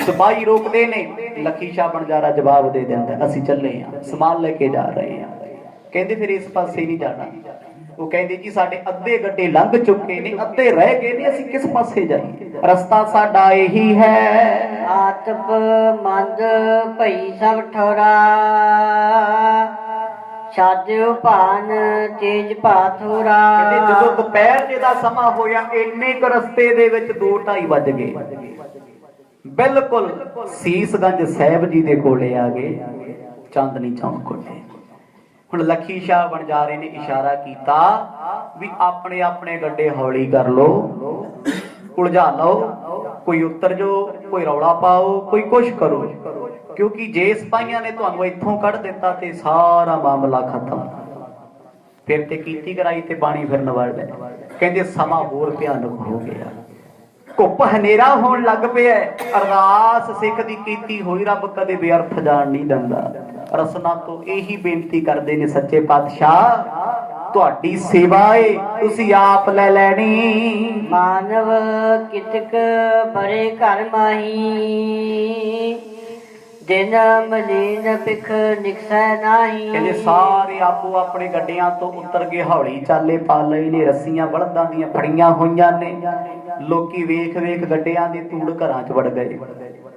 ਸਿਪਾਹੀ ਰੋਕਦੇ ਨੇ, ਲੱਖੀ ਸ਼ਾਹ ਬਣਜਾਰਾ ਜਵਾਬ ਦੇ ਦਿੰਦਾ ਅਸੀਂ ਚੱਲੇ ਹਾਂ, ਸਮਾਨ ਲੈ ਕੇ ਜਾ ਰਹੇ ਹਾਂ। ਕਹਿੰਦੇ ਫਿਰ ਇਸ ਪਾਸੇ ਨਹੀਂ ਜਾਣਾ। ਉਹ ਕਹਿੰਦੇ ਜੀ ਸਾਡੇ ਅੱਧੇ ਗੱਡੇ ਲੰਘ ਚੁੱਕੇ ਨੇ, ਅੱਧੇ ਰਹਿ ਗਏ ਨੇ, ਅਸੀਂ ਕਿਸ ਪਾਸੇ ਜਾਈਏ? ਰਸਤਾ ਸਾਡਾ ਇਹੀ ਹੈ। ਆਤਪ ਮੰਦ ਭਈ ਸਭ ਠੋਰਾ ਛਾਦਿਓ ਭਾਨ ਤੇਜ ਭਾਥੋਰਾ। ਕਹਿੰਦੇ ਜਦੋਂ ਦੁਪਹਿਰ ਜੇ ਦਾ ਸਮਾਂ ਹੋਇਆ, ਇੰਨੇ ਕੁ ਰਸਤੇ ਦੇ ਵਿੱਚ 2:30 ਵੱਜ ਗਏ, ਬਿਲਕੁਲ ਸੀਸਗੰਜ ਸਾਹਿਬ ਜੀ ਦੇ ਕੋਲੇ ਆ ਗਏ, ਚਾਂਦਨੀ ਚੌਂਕ ਕੋਲੇ। ਹੁਣ ਲੱਖੀ ਸ਼ਾਹ ਬਣਜਾਰੇ ਨੇ ਇਸ਼ਾਰਾ ਕੀਤਾ ਵੀ ਆਪਣੇ ਆਪਣੇ ਗੱਡੇ ਹੌਲੀ ਕਰ ਲਓ, ਉਲਝਾ ਲਓ, ਕੋਈ ਉਤਰ ਜਾਓ, ਕੋਈ ਰੌਲਾ ਪਾਓ, ਕੋਈ ਕੁਛ ਕਰੋ, ਕਿਉਂਕਿ ਜੇ ਸਿਪਾਹੀਆਂ ਨੇ ਤੁਹਾਨੂੰ ਇੱਥੋਂ ਕੱਢ ਦਿੱਤਾ ਤੇ ਸਾਰਾ ਮਾਮਲਾ ਖਤਮ। ਫਿਰ ਤੇ ਕੀਤੀ ਕਰਾਈ ਤੇ ਬਾਣੀ ਫਿਰ ਨਵੜ ਲੈ। ਕਹਿੰਦੇ ਸਮਾਂ ਹੋਰ ਭਿਆਨਕ ਹੋ ਗਿਆ, ਧੁੱਪ ਹਨੇਰਾ ਹੋਣ ਲੱਗ ਪਿਆ। ਅਰਦਾਸ ਸਿੱਖ ਦੀ ਕੀਤੀ ਹੋਈ ਰੱਬ ਕਦੇ ਬੇਅਰਥ ਜਾਣ ਨਹੀਂ ਦਿੰਦਾ। ਰਸਨਾ ਤੋਂ ਇਹੀ ਬੇਨਤੀ ਕਰਦੇ ਨੇ ਸੱਚੇ ਪਾਤਸ਼ਾਹ, ਤੁਹਾਡੀ ਸੇਵਾ ਏ, ਤੁਸੀਂ ਆਪ ਲੈ ਲੈਣੀ। ਮਾਨਵ ਕਿਤਕ ਬਰੇ ਘਰ ਮਾਹੀ ਦਿਨ ਮਲੀਨ ਪਿਖ ਨਿਕਸੈ ਨਾਹੀ। ਕਹਿੰਦੇ ਸਾਰੇ ਆਪੋ ਆਪਣੇ ਗੱਡਿਆਂ ਤੋਂ ਉਤਰ ਕੇ ਹੌਲੀ ਚਾਲੇ ਪਾ ਲਏ ਨੇ, ਰੱਸੀਆਂ ਬਲਦਾਂ ਦੀਆਂ ਫੜੀਆਂ ਹੋਈਆਂ ਨੇ। ਲੋਕੀ ਵੇਖ ਵੇਖ ਗੱਡਿਆਂ ਦੀ ਧੂੜ ਘਰਾਂ 'ਚ ਵੜ ਗਏ।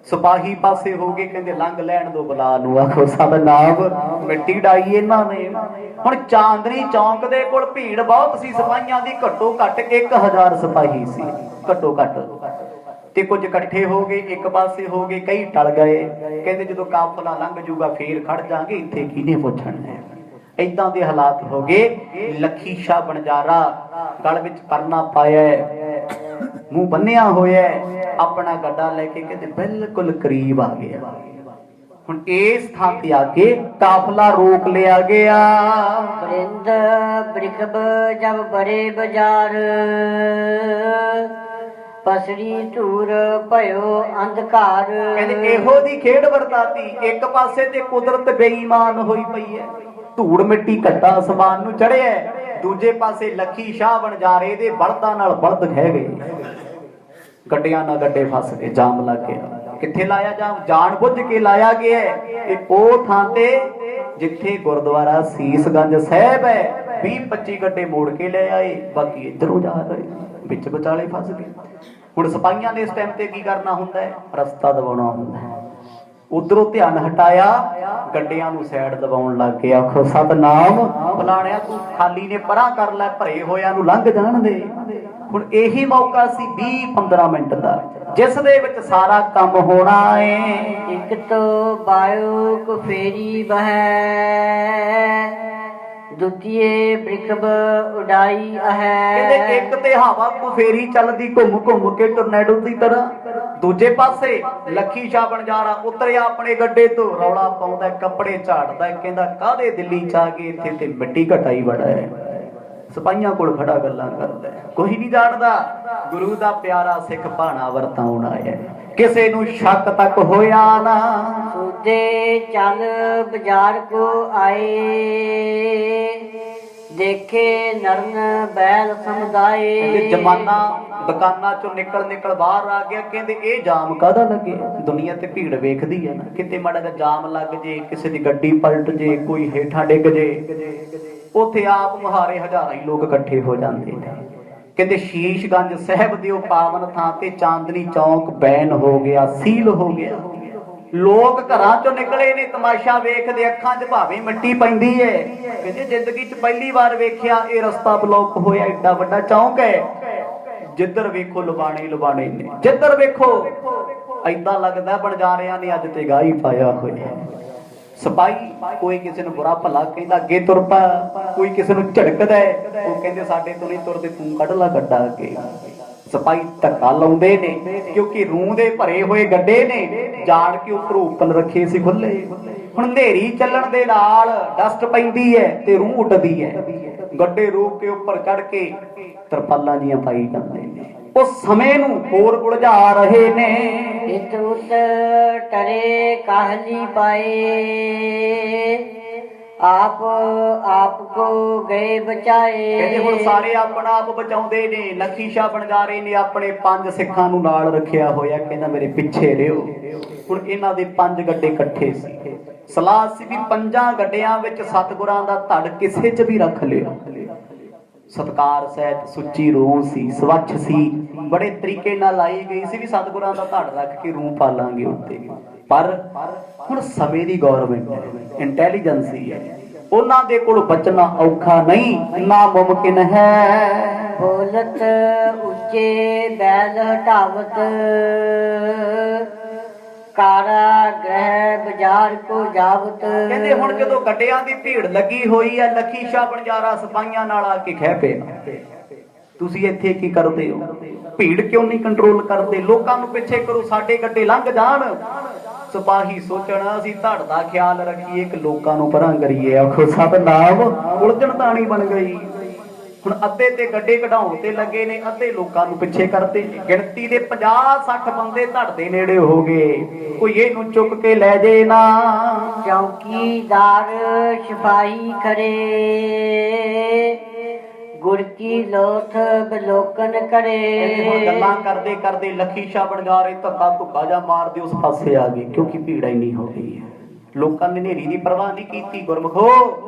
ਸਿਪਾਹੀ ਪਾਸੇ ਹੋ ਗਏ, ਕਹਿੰਦੇ ਲੰਘ ਲੈਣ ਦੋ, ਬਲਾ ਨੂੰ ਆਖੋ ਸਭ ਨਾਮ ਮਿੱਟੀ ਡਾਈ ਇਹਨਾਂ ਨੇ। ਹੁਣ ਚਾਂਦਨੀ ਚੌਂਕ ਦੇ ਕੋਲ ਭੀੜ ਬਹੁਤ ਸੀ ਸਿਪਾਹੀਆਂ ਦੀ, ਘੱਟੋ ਘੱਟ 1000 ਸਿਪਾਹੀ ਸੀ ਘੱਟੋ ਘੱਟ, ਤੇ ਕੁਝ ਇਕੱਠੇ ਹੋ ਗਏ, ਇੱਕ ਪਾਸੇ ਹੋ ਗਏ, ਕਈ ਟਲ ਗਏ। ਕਹਿੰਦੇ ਜਦੋਂ ਕਾਫਲਾ ਲੰਘ ਜੂਗਾ ਫੇਰ ਖੜ ਜਾਾਂਗੇ, ਇੱਥੇ ਕਿਹਨੇ ਪੁੱਛਣਾ ਹੈ। ਏਦਾਂ ਦੇ ਹਾਲਾਤ ਹੋ ਗਏ। ਲੱਖੀ ਸ਼ਾਹ ਬਣਜਾਰਾ ਗਲ ਵਿੱਚ ਪਰਨਾ ਪਾਇਆ, ਮੂੰਹ ਬੰਨਿਆ ਹੋਇਆ, ਆਪਣਾ ਗੱਡਾ ਲੈ ਕੇ ਕਹਿੰਦੇ ਬਿਲਕੁਲ ਕਰੀਬ ਆ ਗਿਆ। ਹੁਣ ਇਸ ਥਾਂ ਤੇ ਆ ਕੇ ਕਾਫਲਾ ਰੋਕ ਲਿਆ ਗਿਆ। ਬਰਿੰਦ ਬ੍ਰਿਖਬ ਜਬ ਬੜੇ ਬਾਜ਼ਾਰ ਪਸੜੀ ਧੂਰ ਭਇਓ ਅੰਧਕਾਰ। ਕਹਿੰਦੇ ਇਹੋ ਦੀ ਖੇਡ ਵਰਤਾਤੀ। ਇੱਕ ਪਾਸੇ ਤੇ ਕੁਦਰਤ ਬੇਈਮਾਨ ਹੋਈ ਪਈ ਹੈ, ਧੂੜ ਮਿੱਟੀ ਘੱਟਾ ਅਸਮਾਨ ਨੂੰ ਚੜਿਆ, ਦੂਜੇ ਪਾਸੇ ਲੱਖੀ ਸ਼ਾਹ ਬਣਜਾਰੇ ਦੇ ਬਲਦਾਂ ਨਾਲ ਬਲਦ ਖਹਿ ਗਏ, ਗੱਡਿਆਂ ਨਾਲ ਗੱਡੇ ਫਸ ਗਏ, ਜਾਮ ਲੱਗ ਗਿਆ। ਕਿੱਥੇ ਲਾਇਆ ਜਾਮ? ਜਾਣ ਬੁੱਝ ਕੇ ਲਾਇਆ ਗਿਆ ਤੇ ਉਹ ਥਾਂ ਤੇ ਜਿੱਥੇ ਗੁਰਦੁਆਰਾ ਸੀਸਗੰਜ ਸਾਹਿਬ ਹੈ। 20-25 ਗੱਡੇ ਮੋੜ ਕੇ ਲੈ ਆਏ, ਬਾਕੀ ਇੱਧਰੋਂ ਜਾ ਰਹੇ, ਵਿੱਚ ਵਿਚਾਲੇ ਫਸ ਗਏ। ਹੁਣ ਸਿਪਾਹੀਆਂ ਨੇ ਇਸ ਟਾਈਮ ਤੇ ਕੀ ਕਰਨਾ ਹੁੰਦਾ ਹੈ? ਰਸਤਾ ਦਬਾਉਣਾ ਹੁੰਦਾ ਹੈ। ਉਧਰੋਂ ਧਿਆਨ ਹਟਾਇਆ, ਗੱਡਿਆਂ ਨੂੰ ਸਾਈਡ ਦਬਾਉਣ ਲੱਗ ਗਿਆ। ਆਖੋ ਸਤਨਾਮ, ਫਲਾਣਿਆ ਤੂੰ ਖਾਲੀ ਨੇ ਪਰਾਂ ਕਰ ਲੈ, ਭਰੇ ਹੋਇਆਂ ਨੂੰ ਲੰਘ ਜਾਣ ਦੇ। ਹੁਣ ਇਹੀ ਮੌਕਾ ਸੀ 20-15 ਮਿੰਟ ਦਾ, ਜਿਸ ਦੇ ਵਿੱਚ ਸਾਰਾ ਕੰਮ ਹੋਣਾ ਏ। ਇੱਕ ਤੋਂ ਬਾਇਓ ਕੋ ਫੇਰੀ ਬਹਿ, ਦੁਤੀਏ ਬ੍ਰਿਖਬ ਉਡਾਈ ਕਹਿੰਦੇ ਹੈ। ਇੱਕ ਤੇ ਹਵਾ ਕੋ ਫੇਰੀ ਚੱਲਦੀ ਘੁੰਮ ਘੁੰਮ ਕੇ ਟੋਰਨੈਡੋ ਦੀ ਤਰ੍ਹਾਂ, ਦੂਜੇ ਪਾਸੇ ਲੱਖੀ ਸ਼ਾਹ ਬਣਜਾਰਾ ਉਤਰਿਆ ਆਪਣੇ ਗੱਡੇ ਤੋਂ, ਰੌਲਾ ਪਾਉਂਦਾ, ਕੱਪੜੇ ਝਾੜਦਾ, ਕਹਿੰਦਾ ਕਾਹਦੇ ਦਿੱਲੀ ਚ ਆ ਕੇ ਇੱਥੇ ਤੇ ਮਿੱਟੀ ਘਟਾਈ ਬੜਾ ਹੈ। ਸਿਪਾਹੀਆਂ ਕੋਲ ਖੜਾ ਗੱਲਾਂ ਕਰਦਾ, ਕੋਈ ਨਹੀਂ ਜਾਣਦਾ ਗੁਰੂ ਦਾ ਪਿਆਰਾ ਸਿੱਖ ਭਾਣਾ ਵਰਤਾਉਣ ਆਇਆ। ਕਿਸੇ ਨੂੰ ਸ਼ੱਕ ਤੱਕ ਹੋਇਆ ਨਾ। ਸੂਦੇ ਚੱਲ ਬਾਜ਼ਾਰ ਕੋ ਆਏ, ਦੇਖੇ ਨਰਨ ਬੈਲ ਸਮੁਦਾਏ। ਜਮਾਨਾ ਦੁਕਾਨਾਂ ਚੋਂ ਨਿਕਲ ਬਾਹਰ ਆ ਗਿਆ। ਕਹਿੰਦੇ ਇਹ ਜਾਮ ਕਾਹਦਾ ਲੱਗੇ? ਦੁਨੀਆ ਤੇ ਭੀੜ ਵੇਖਦੀ ਹੈ ਨਾ, ਕਿਤੇ ਮਾੜਾ ਜਿਹਾ ਜਾਮ ਲੱਗ ਜੇ, ਕਿਸੇ ਦੀ ਗੱਡੀ ਪਲਟ ਜੇ, ਕੋਈ ਹੇਠਾਂ ਡਿੱਗ ਜੇ, ਉੱਥੇ ਆਪ ਮੁਹਾਰੇ ਹਜ਼ਾਰਾਂ ਹੀ ਲੋਕ ਇਕੱਠੇ ਹੋ ਜਾਂਦੇ ਨੇ। ਕਹਿੰਦੇ ਸ਼ੀਸ਼ਗੰਜ ਸਾਹਿਬ ਦੇ ਉਹ ਪਾਵਨ ਥਾਂ ਤੇ ਚਾਂਦਨੀ ਚੌਂਕ ਬੈਨ ਹੋ ਗਿਆ, ਸੀਲ ਹੋ ਗਿਆ। ਲੋਕ ਘਰਾਂ ਚੋਂ ਨਿਕਲੇ ਨੇ ਤਮਾਸ਼ਾ ਵੇਖਦੇ, ਅੱਖਾਂ 'ਚ ਭਾਵੇਂ ਮਿੱਟੀ ਪੈਂਦੀ ਹੈ। ਕਹਿੰਦੇ ਜ਼ਿੰਦਗੀ 'ਚ ਪਹਿਲੀ ਵਾਰ ਵੇਖਿਆ ਇਹ ਰਸਤਾ ਬਲੌਕ ਹੋਇਆ, ਏਡਾ ਵੱਡਾ ਚੌਂਕ ਹੈ। ਜਿੱਧਰ ਵੇਖੋ ਲੁਬਾਣੇ ਲੁਬਾਣੇ ਨੇ, ਜਿੱਧਰ ਵੇਖੋ ਏਦਾਂ ਲੱਗਦਾ ਬਣਜਾਰਿਆਂ ਨੇ ਅੱਜ ਤੇ ਗਾਹ ਹੀ ਪਾਇਆ ਹੋਇਆ। ਸਿਪਾਹੀ ਕੋਈ ਕਿਸੇ ਨੂੰ ਬੁਰਾ ਭਲਾ ਕਹਿੰਦਾ, ਅੱਗੇ ਤੁਰ ਪਾ। ਕੋਈ ਕਿਸੇ ਨੂੰ ਝੜਕਦਾ, ਉਹ ਕਹਿੰਦੇ ਸਾਡੇ ਤੋਂ ਨਹੀਂ ਤੁਰਦੇ, ਤੂੰ ਕੱਢ ਲਾ ਗੱਡਾ ਅੱਗੇ। ਸਿਪਾਹੀ ਧੱਕਾ ਲਾਉਂਦੇ ਨੇ, ਕਿਉਂਕਿ ਰੂਹ ਦੇ ਭਰੇ ਹੋਏ ਗੱਡੇ ਨੇ, ਜਾਣ ਕੇ ਉੱਪਰੋਂ ਓਪਨ ਰੱਖੇ ਸੀ ਖੁੱਲੇ। ਹੁਣ ਹਨੇਰੀ ਚੱਲਣ ਦੇ ਨਾਲ ਡਸਟ ਪੈਂਦੀ ਹੈ ਤੇ ਰੂਹ ਉੱਡਦੀ ਹੈ। ਗੱਡੇ ਰੋਕ ਕੇ ਉੱਪਰ ਚੜ ਕੇ ਤਰਪਾਲਾਂ ਜੀਆਂ ਪਾਈ ਜਾਂਦੇ ਨੇ, ਉਸ ਸਮੇਂ ਨੂੰ ਹੋਰ ਉਲਝਾ ਰਹੇ ਨੇ। ਹਿਤ ਉਤ ਟਰੇ ਕਾਹਲੀ ਪਾਏ, ਆਪ ਕੋ ਗਏ ਬਚਾਏ। ਕਹਿੰਦੇ ਹੁਣ ਸਾਰੇ ਆਪਣਾ ਆਪ ਬਚਾਉਂਦੇ ਨੇ। ਲੱਖੀ ਸ਼ਾਹ ਬਣਜਾਰੇ ਨੇ ਆਪਣੇ 5 ਸਿੱਖਾਂ ਨੂੰ ਨਾਲ ਰੱਖਿਆ ਹੋਇਆ, ਕਹਿੰਦਾ ਮੇਰੇ ਪਿੱਛੇ ਰਿਓ। ਹੁਣ ਇਹਨਾਂ ਦੇ 5 ਗੱਡੇ ਇਕੱਠੇ ਸੀ। ਸਲਾਹ ਸੀ ਵੀ 5 ਗੱਡਿਆਂ ਵਿੱਚ ਸਤਿਗੁਰਾਂ ਦਾ ਧੜ ਕਿਸੇ 'ਚ ਵੀ ਰੱਖ ਲਿਓ। ਸਤਕਾਰ ਸਹਿਤ ਸੁੱਚੀ ਰੂਹ ਸੀ, ਸਵੱਛ ਸੀ, ਬੜੇ ਤਰੀਕੇ ਨਾਲ ਲਾਈ ਗਈ ਸੀ ਵੀ ਸਤਿਗੁਰਾਂ ਦਾ ਧੜ ਰੱਖ ਕੇ ਰੂਹ ਪਾਲਾਂਗੇ ਉੱਤੇ। ਪਰ ਹੁਣ ਸਮੇਂ ਦੀ ਗੌਰਮੈਂਟ ਹੈ, ਇੰਟੈਲੀਜੈਂਸੀ ਹੈ, ਉਹਨਾਂ ਦੇ ਕੋਲ ਬਚਣਾ ਔਖਾ ਨਹੀਂ, ਨਾਮੁਮਕਿਨ ਹੈ। ਬੋਲਤ ਉੱਚੇ ਬੈਲ ਹਟਾਵਤ, ਕਾਰਾ ਗ੍ਰਹਿ ਬਾਜ਼ਾਰ ਕੋ ਜਾਵਤ। ਕਹਿੰਦੇ ਹੁਣ ਜਦੋਂ ਗੱਡਿਆਂ ਦੀ ਭੀੜ ਲੱਗੀ ਹੋਈ ਹੈ, ਲੱਖੀ ਸ਼ਾਹ ਬਣਜਾਰਾ ਸਿਪਾਹੀਆਂ ਨਾਲ ਆ ਕੇ ਖਹਿ ਪਿਆ, ਤੁਸੀਂ ਇੱਥੇ ਕੀ ਕਰਦੇ ਹੋ? ਭੀੜ ਕਿਉਂ ਨਹੀਂ ਕੰਟਰੋਲ ਕਰਦੇ? ਲੋਕਾਂ ਨੂੰ ਪਿੱਛੇ ਕਰੋ, ਸਾਡੇ ਗੱਡੇ ਲੰਘ ਜਾਣ। ਸਿਪਾਹੀ ਸੋਚਣਾ ਅਸੀਂ ਧੜ ਦਾ ਖਿਆਲ ਰੱਖੀਏ ਕਿ ਲੋਕਾਂ ਨੂੰ ਪਰਾਂ ਕਰੀਏ। ਆਖੋ ਸਤਨਾਮ, ਉਲਝਣ ਤਾਣੀ ਬਣ ਗਈ। ਹੁਣ ਅੱਧੇ ਤੇ ਗੱਡੇ ਕਢਾਉਣ ਤੇ ਲੱਗੇ ਨੇ, ਅੱਧੇ ਲੋਕਾਂ ਨੂੰ ਪਿੱਛੇ ਕਰਦੇ। ਗਿਣਤੀ ਦੇ 50-60 ਬੰਦੇ ਧੜ ਦੇ ਨੇੜੇ ਹੋ ਗਏ। ਕੋਈ ਇਹਨੂੰ ਚੁੱਕ ਕੇ ਲੈ ਜੇ ਨਾ। ਚੌਕੀਦਾਰ ਸਿਪਾਹੀ ਖੜੇ, ਗੁਰ ਕੀ ਲੋਥ ਬਲੋਕਨ ਕਰੇ। ਹੁਣ ਗੱਲਾਂ ਕਰਦੇ ਕਰਦੇ ਲੱਖੀ ਸ਼ਾਹ ਬਣਜਾਰੇ ਧੱਕਾ ਧੁੱਕਾ ਜਾ ਮਾਰਦੇ ਉਸ ਪਾਸੇ ਆ ਗਏ, ਕਿਉਂਕਿ ਭੀੜ ਇੰਨੀ ਹੋ ਗਈ ਹੈ। ਲੋਕਾਂ ਨੇ ਹਨੇਰੀ ਦੀ ਪਰਵਾਹ ਨਹੀਂ ਕੀਤੀ। ਗੁਰਮਖੋ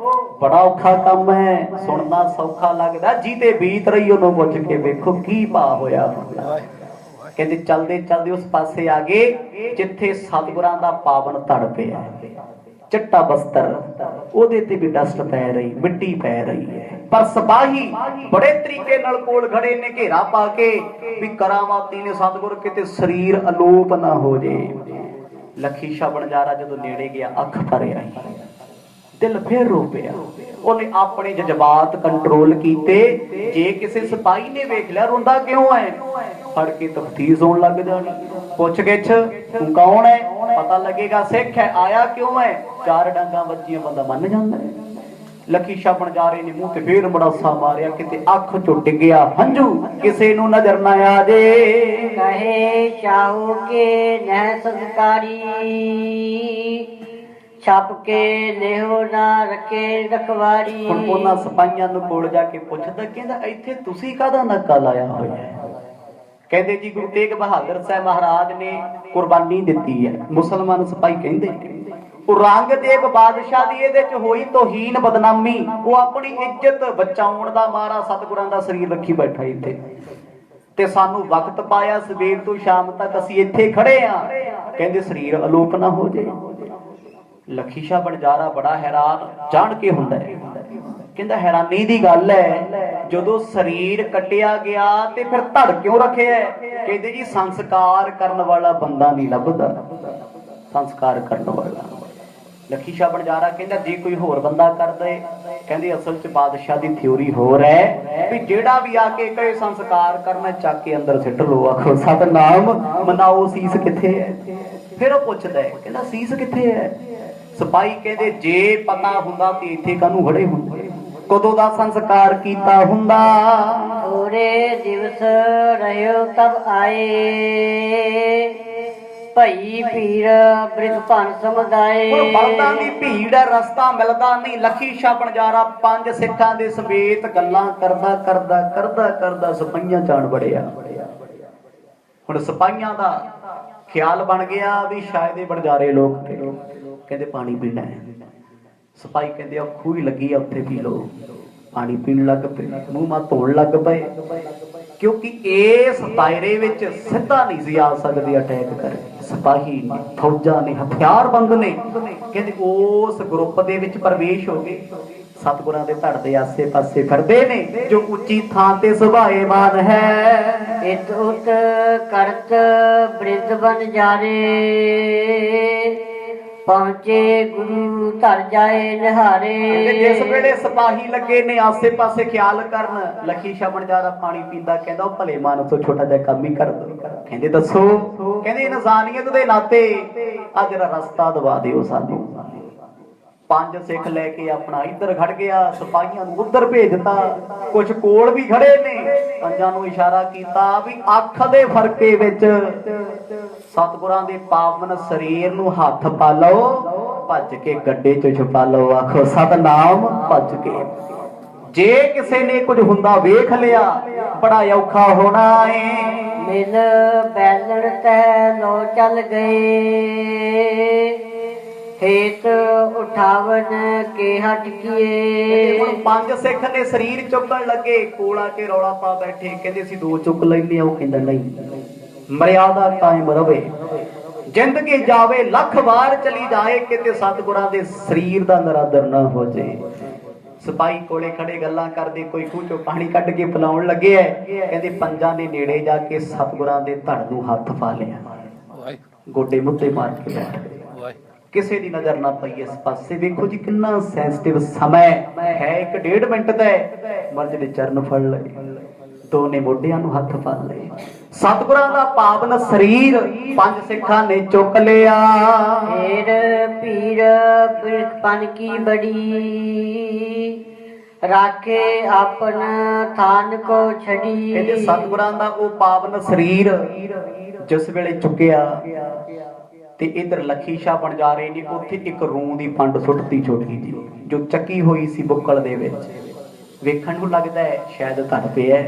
ਬੜਾ ਔਖਾ ਕੰਮ ਹੈ, ਸੁਣਨਾ ਸੌਖਾ ਲੱਗਦਾ, ਜਿਹਦੇ ਬੀਤ ਰਹੀ ਉਹਨੂੰ ਪੁੱਛ ਕੇ ਵੇਖੋ ਕੀ ਭਾ ਹੋਇਆ। ਕਹਿੰਦੇ ਚਲਦੇ ਚਲਦੇ ਉਸ ਪਾਸੇ ਆ ਗਏ ਜਿੱਥੇ ਸਤਿਗੁਰਾਂ ਦਾ ਪਾਵਨ ਧੜ ਪਿਆ, ਚਿੱਟਾ ਬਸਤਰ, ਉਹਦੇ ਤੇ ਵੀ ਡਸਟ ਪੈ ਰਹੀ, ਮਿੱਟੀ ਪੈ ਰਹੀ ਹੈ। ਪਰ ਸਿਪਾਹੀ ਬੜੇ ਤਰੀਕੇ ਨਾਲ ਕੋਲ ਖੜੇ ਨੇ, ਘੇਰਾ ਪਾ ਕੇ ਵੀ ਕਰਾਮਾਤੀ ਨੇ ਸਤਿਗੁਰ, ਕਿਤੇ ਸਰੀਰ ਅਲੋਪ ਨਾ ਹੋ ਜੇ। ਲੱਖੀ ਸ਼ਾਹ ਬਣਜਾਰਾ ਜਦੋਂ ਨੇੜੇ ਗਿਆ, ਅੱਖ ਭਰ ਆਈ, ਦਿਲ ਫੇਰ ਰੋ ਪਿਆ। ਉਹਨੇ ਆਪਣੇ ਜਜ਼ਬਾਤ ਕੰਟਰੋਲ ਕੀਤੇ। ਜੇ ਕਿਸੇ ਸਿਪਾਹੀ ਨੇ ਵੇਖ ਲਿਆ ਰੋਂਦਾ ਕਿਉਂ ਹੈ, ਫੜ ਕੇ ਤਫਤੀਸ਼ ਹੋਣ ਲੱਗ ਜਾਣੀ। ਪੁੱਛ ਗਿੱਛ, ਤੂੰ ਕੌਣ ਹੈ, ਪਤਾ ਲੱਗੇਗਾ ਸਿੱਖ ਹੈ, ਆਇਆ ਕਿਉਂ ਹੈ। 4 ਡਾਂਗਾਂ ਵੱਜੀਆਂ ਬੰਦਾ ਮੰਨ ਜਾਂਦਾ ਹੈ। ਲੱਖੀ ਸ਼ਾਹ ਬਣਜਾਰੇ ਨੇ ਮੂੰਹ ਤੇ ਫੇਰ ਮੜਾਸਾ ਮਾਰਿਆ, ਕਿਤੇ ਅੱਖ ਚੋਂ ਡਿੱਗਿਆ ਹੰਝੂ, ਕਿਸੇ ਨੂੰ ਨਜ਼ਰ ਨਾ ਆ ਜੇ। ਕਹੇ ਚਾਹੋ ਕੇ ਨਹਿ ਸੰਸਕਾਰੀ, ਛਪ ਕੇ ਲਿਓ ਨਾ ਰੱਖੇ ਰਖਵਾਰੀ। ਹੁਣ ਉਹਨਾਂ ਸਿਪਾਹੀਆਂ ਨੂੰ ਕੋਲ ਜਾ ਕੇ ਪੁੱਛਦਾ, ਕਹਿੰਦਾ ਇੱਥੇ ਤੁਸੀਂ ਕਾਹਦਾ ਨਾਕਾ ਲਾਇਆ ਹੋਇਆ ਹੈ? ਕਹਿੰਦੇ ਜੀ ਗੁਰੂ ਤੇਗ ਬਹਾਦਰ ਸਾਹਿਬ ਮਹਾਰਾਜ ਨੇ ਕੁਰਬਾਨੀ ਦਿੱਤੀ ਹੈ। ਮੁਸਲਮਾਨ ਸਿਪਾਹੀ ਕਹਿੰਦੇ ਔਰੰਗਜ਼ੇਬ ਬਾਦਸ਼ਾਹ ਦੀ ਇਹਦੇ ਚ ਹੋਈ ਤੋਹੀਨ ਬਦਨਾਮੀ, ਉਹ ਆਪਣੀ ਇੱਜ਼ਤ ਬਚਾਉਣ ਦਾ ਮਾਰਾ ਸਤਿਗੁਰਾਂ ਦਾ ਸਰੀਰ ਰੱਖੀ ਬੈਠਾ ਇੱਥੇ। ਤੇ ਸਾਨੂੰ ਵਕਤ ਪਾਇਆ ਸਵੇਰ ਤੋਂ ਸ਼ਾਮ ਤੱਕ ਅਸੀਂ ਇੱਥੇ ਖੜੇ ਆ, ਕਹਿੰਦੇ ਸਰੀਰ ਅਲੋਪ ਨਾ ਹੋ ਜਾਏ। ਲੱਖੀ ਸ਼ਾਹ ਬਣਜਾਰਾ ਬੜਾ ਹੈਰਾਨ ਜਾਣ ਕੇ ਹੁੰਦਾ ਹੈ, ਕਹਿੰਦਾ ਹੈਰਾਨੀ ਦੀ ਗੱਲ ਹੈ ਜਦੋਂ ਸਰੀਰ ਕੱਟਿਆ ਗਿਆ ਤੇ ਫਿਰ ਧੜ ਕਿਉਂ ਰੱਖਿਆ? ਕਹਿੰਦੇ ਜੀ ਸੰਸਕਾਰ ਕਰਨ ਵਾਲਾ ਬੰਦਾ ਨਹੀਂ ਲੱਭਦਾ, ਸੰਸਕਾਰ ਕਰਨ ਵਾਲਾ। ਲੱਖੀ ਸ਼ਾਹ ਬਣਜਾਰਾ ਕਹਿੰਦਾ ਜੇ ਕੋਈ ਹੋਰ ਬੰਦਾ ਕਰਦੇ, ਕਹਿੰਦੇ ਅਸਲ 'ਚ ਬਾਦਸ਼ਾਹ ਦੀ ਥਿਉਰੀ ਹੋਰ ਹੈ ਵੀ ਜਿਹੜਾ ਵੀ ਆ ਕੇ ਕਹੇ ਸੰਸਕਾਰ ਕਰਨਾ ਚੱਕ ਕੇ ਅੰਦਰ ਸਿੱਟ ਲੋ, ਆਖੋ ਸਤਨਾਮ ਮਨਾਓ, ਸੀਸ ਕਿੱਥੇ ਹੈ? ਫਿਰ ਉਹ ਪੁੱਛਦਾ ਹੈ, ਕਹਿੰਦਾ ਸੀਸ ਕਿੱਥੇ ਹੈ? ਸਿਪਾਹੀ ਕਹਿੰਦੇ ਜੇ ਪਤਾ ਹੁੰਦਾ ਤੇ ਇੱਥੇ ਕਾਹਨੂੰ ਖੜੇ ਹੁੰਦੇ, ਕਦੋਂ ਦਾ ਸੰਸਕਾਰ ਕੀਤਾ ਹੁੰਦਾ। ਥੋੜੇ ਦਿਵਸ ਰਹਿਓ ਤਬ ਆਏ, ਭਈ ਪੀਰ ਬ੍ਰਿਗ ਭਨ ਸਮੁਦਾਏ। ਬਲਦਾਂ ਦੀ ਭੀੜ ਹੈ, ਰਸਤਾ ਮਿਲਦਾ ਨਹੀਂ। ਲੱਖੀ ਸ਼ਾਹ ਬਣਜਾਰਾ 5 ਸਿੱਖਾਂ ਦੇ ਸਮੇਤ ਗੱਲਾਂ ਕਰਦਾ ਸਿਪਾਹੀਆਂ ਜਾਣ ਵੜਿਆ। ਹੁਣ ਸਿਪਾਹੀਆਂ ਦਾ ਖਿਆਲ ਬਣ ਗਿਆ ਵੀ ਸ਼ਾਇਦ ਇਹ ਬਣਜਾਰੇ ਲੋਕ ਕਹਿੰਦੇ ਪਾਣੀ ਪੀਣਾ ਹੈ। ਸਿਪਾਹੀ ਕਹਿੰਦੇ ਉਹ ਖੂਹ ਹੀ ਲੱਗੀ ਆ ਉੱਥੇ ਪੀ ਲਓ। ਪਾਣੀ ਪੀਣ ਲੱਗ ਪਏ, ਮੂੰਹ ਮਾ ਧੋਣ ਲੱਗ ਪਏ, ਕਿਉਂਕਿ ਇਸ ਦਾਇਰੇ ਵਿੱਚ ਸਿੱਧਾ ਨਹੀਂ ਸੀ ਆ ਸਕਦੇ ਅਟੈਕ ਕਰੇ। ਸਿਪਾਹੀ ਨੇ, ਫੌਜਾਂ ਨੇ, ਹਥਿਆਰਬੰਦ ਨੇ, ਕਹਿੰਦੇ ਉਸ ਗਰੁੱਪ ਦੇ ਵਿੱਚ ਪ੍ਰਵੇਸ਼ ਹੋ ਗਏ। ਸਤਿਗੁਰਾਂ ਦੇ ਧੜ ਦੇ ਆਸੇ ਪਾਸੇ ਫਿਰਦੇ ਨੇ ਜੋ ਉੱਚੀ ਥਾਂ ਤੇ ਸੁਭਾਏਮਾਨ ਹੈ। ਇਤ ਉਤ ਕਰਤ ਬ੍ਰਿਧ ਬਨ ਜਾਰੇ, ਪਹੁੰਚੇ ਗੁਰੂ ਧਰ ਜਾਏ ਨਿਹਾਰੇ। ਜਿਸ ਵੇਲੇ ਸਿਪਾਹੀ ਲੱਗੇ ਨੇ ਆਸੇ ਪਾਸੇ ਖਿਆਲ ਕਰਨ, ਲੱਖੀ ਸ਼ਾਹ ਬਣਜਾਰਾ ਪਾਣੀ ਪੀਂਦਾ, ਕਹਿੰਦਾ ਉਹ ਭਲੇ ਮਾਨਸ ਤੋਂ ਛੋਟਾ ਜਿਹਾ ਕੰਮ ਹੀ ਕਰ ਦੋ। ਕਹਿੰਦੇ ਦੱਸੋ? ਕਹਿੰਦੇ ਇਨਸਾਨੀਅਤ ਦੇ ਨਾਤੇ ਅੱਜ ਦਾ ਰਸਤਾ ਦਵਾ ਦਿਓ ਸਾਨੂੰ। 5 ਸਿੱਖ ਲੈ ਕੇ ਆਪਣਾ ਇੱਧਰ ਖੜ ਗਿਆ, ਸਿਪਾਹੀਆਂ ਨੂੰ ਉੱਧਰ ਭੇਜਤਾ। ਕੁਝ ਕੋਲ ਵੀ ਖੜੇ ਨੇ, ਪੰਜਾਂ ਨੂੰ ਇਸ਼ਾਰਾ ਕੀਤਾ ਵੀ ਅੱਖ ਦੇ ਫਰਕੇ ਵਿੱਚ ਸਤਿਗੁਰਾਂ ਦੇ ਪਾਵਨ ਸਰੀਰ ਨੂੰ ਹੱਥ ਪਾ ਲਓ, ਭੱਜ ਕੇ ਗੱਡੇ 'ਚ ਛੁਪਾ ਲਓ। ਆਖੋ ਸਤਨਾਮ। ਭੱਜ ਕੇ ਜੇ ਕਿਸੇ ਨੇ ਕੁਝ ਹੁੰਦਾ ਵੇਖ ਲਿਆ ਬੜਾ ਔਖਾ ਹੋਣਾ ਏ। ਮਿਲ ਬੈਲਣ ਤੈ ਲੋ ਚੱਲ ਗਏ, ਹੇਤ ਉਠਾਵਨ ਕੇ ਹਟ ਕੀਏ। ਹੁਣ 5 ਸਿੱਖ ਨੇ ਸਰੀਰ ਚੁੱਕਣ ਲੱਗੇ, ਕੋਲਾ ਕੇ ਰੌਲਾ ਪਾ ਬੈਠੇ, ਕਹਿੰਦੇ ਅਸੀਂ 2 ਚੁੱਕ ਲੈਂਦੇ ਆ। ਉਹ ਕਹਿੰਦਾ ਨਹੀਂ, ਮਰਿਆਦਾ ਕਾਇਮ ਰਵੇ, ਜ਼ਿੰਦਗੀ ਜਾਵੇ ਲੱਖ ਵਾਰ ਚਲੀ ਜਾਏ, ਕਿਤੇ ਸਤਿਗੁਰਾਂ ਦੇ ਸਰੀਰ ਦਾ ਨਰਾਦਰ ਨਾ ਹੋ ਜਾਏ। ਸਿਪਾਹੀ ਕੋਲੇ ਖੜੇ ਗੱਲਾਂ ਕਰਦੇ, ਕੋਈ ਖੂਹ ਚੋਂ ਪਾਣੀ ਕੱਢ ਕੇ ਪਿਲਾਉਣ ਲੱਗੇ ਐ। ਕਹਿੰਦੇ ਪੰਜਾਂ ਦੇ ਨੇੜੇ ਜਾ ਕੇ ਸਤਿਗੁਰਾਂ ਦੇ ਧੜ ਨੂੰ ਹੱਥ ਪਾ ਲਿਆ, ਗੋਡੇ ਮੁੱਦੇ ਮਾਰ ਕੇ ਬੈਠ ਗਏ। ਕਿਸੇ ਦੀ ਨਜ਼ਰ ਨਾ ਪਈ ਇਸ ਪਾਸੇ। ਵੇਖੋ ਜੀ ਕਿੰਨਾ ਸੈਂਸਿਟਿਵ ਸਮਾਂ ਹੈ, 1-1.5 ਮਿੰਟ ਦਾ। ਮਰਜ ਦੇ ਚਰਨ ਫੜ ਲਏ, ਦੋਨੇ ਮੋਢਿਆਂ ਨੂੰ ਹੱਥ ਪਾ ਲਏ। ਸਤਿਗੁਰਾਂ ਦਾ ਪਾਵਨ ਸਰੀਰ 5 ਸਿੱਖਾਂ ਨੇ ਚੁੱਕ ਲਿਆ। ਫੇਰ ਪੀਰ ਬਿਰਖ ਪਨ ਕੀ ਬੜੀ, ਰਾਖੇ ਆਪਨ ਥਾਨ ਕੋ ਛੜੀ। ਕਹਿੰਦੇ ਸਤਿਗੁਰਾਂ ਦਾ ਉਹ ਪਾਵਨ ਸਰੀਰ ਜਿਸ ਵੇਲੇ ਚੁੱਕਿਆ ਤੇ ਇਧਰ ਲੱਖੀ ਸ਼ਾਹ ਬਣਜਾਰੇ ਨੇ ਉੱਥੇ ਇੱਕ ਰੂੰ ਦੀ ਪੰਡ ਸੁੱਟਤੀ, ਛੋਟੀ ਜੀ ਜੋ ਚੱਕੀ ਹੋਈ ਸੀ ਬੁੱਕਲ ਦੇ ਵਿੱਚ। ਵੇਖਣ ਨੂੰ ਲੱਗਦਾ ਹੈ ਸ਼ਾਇਦ ਧੜ ਪਿਆ।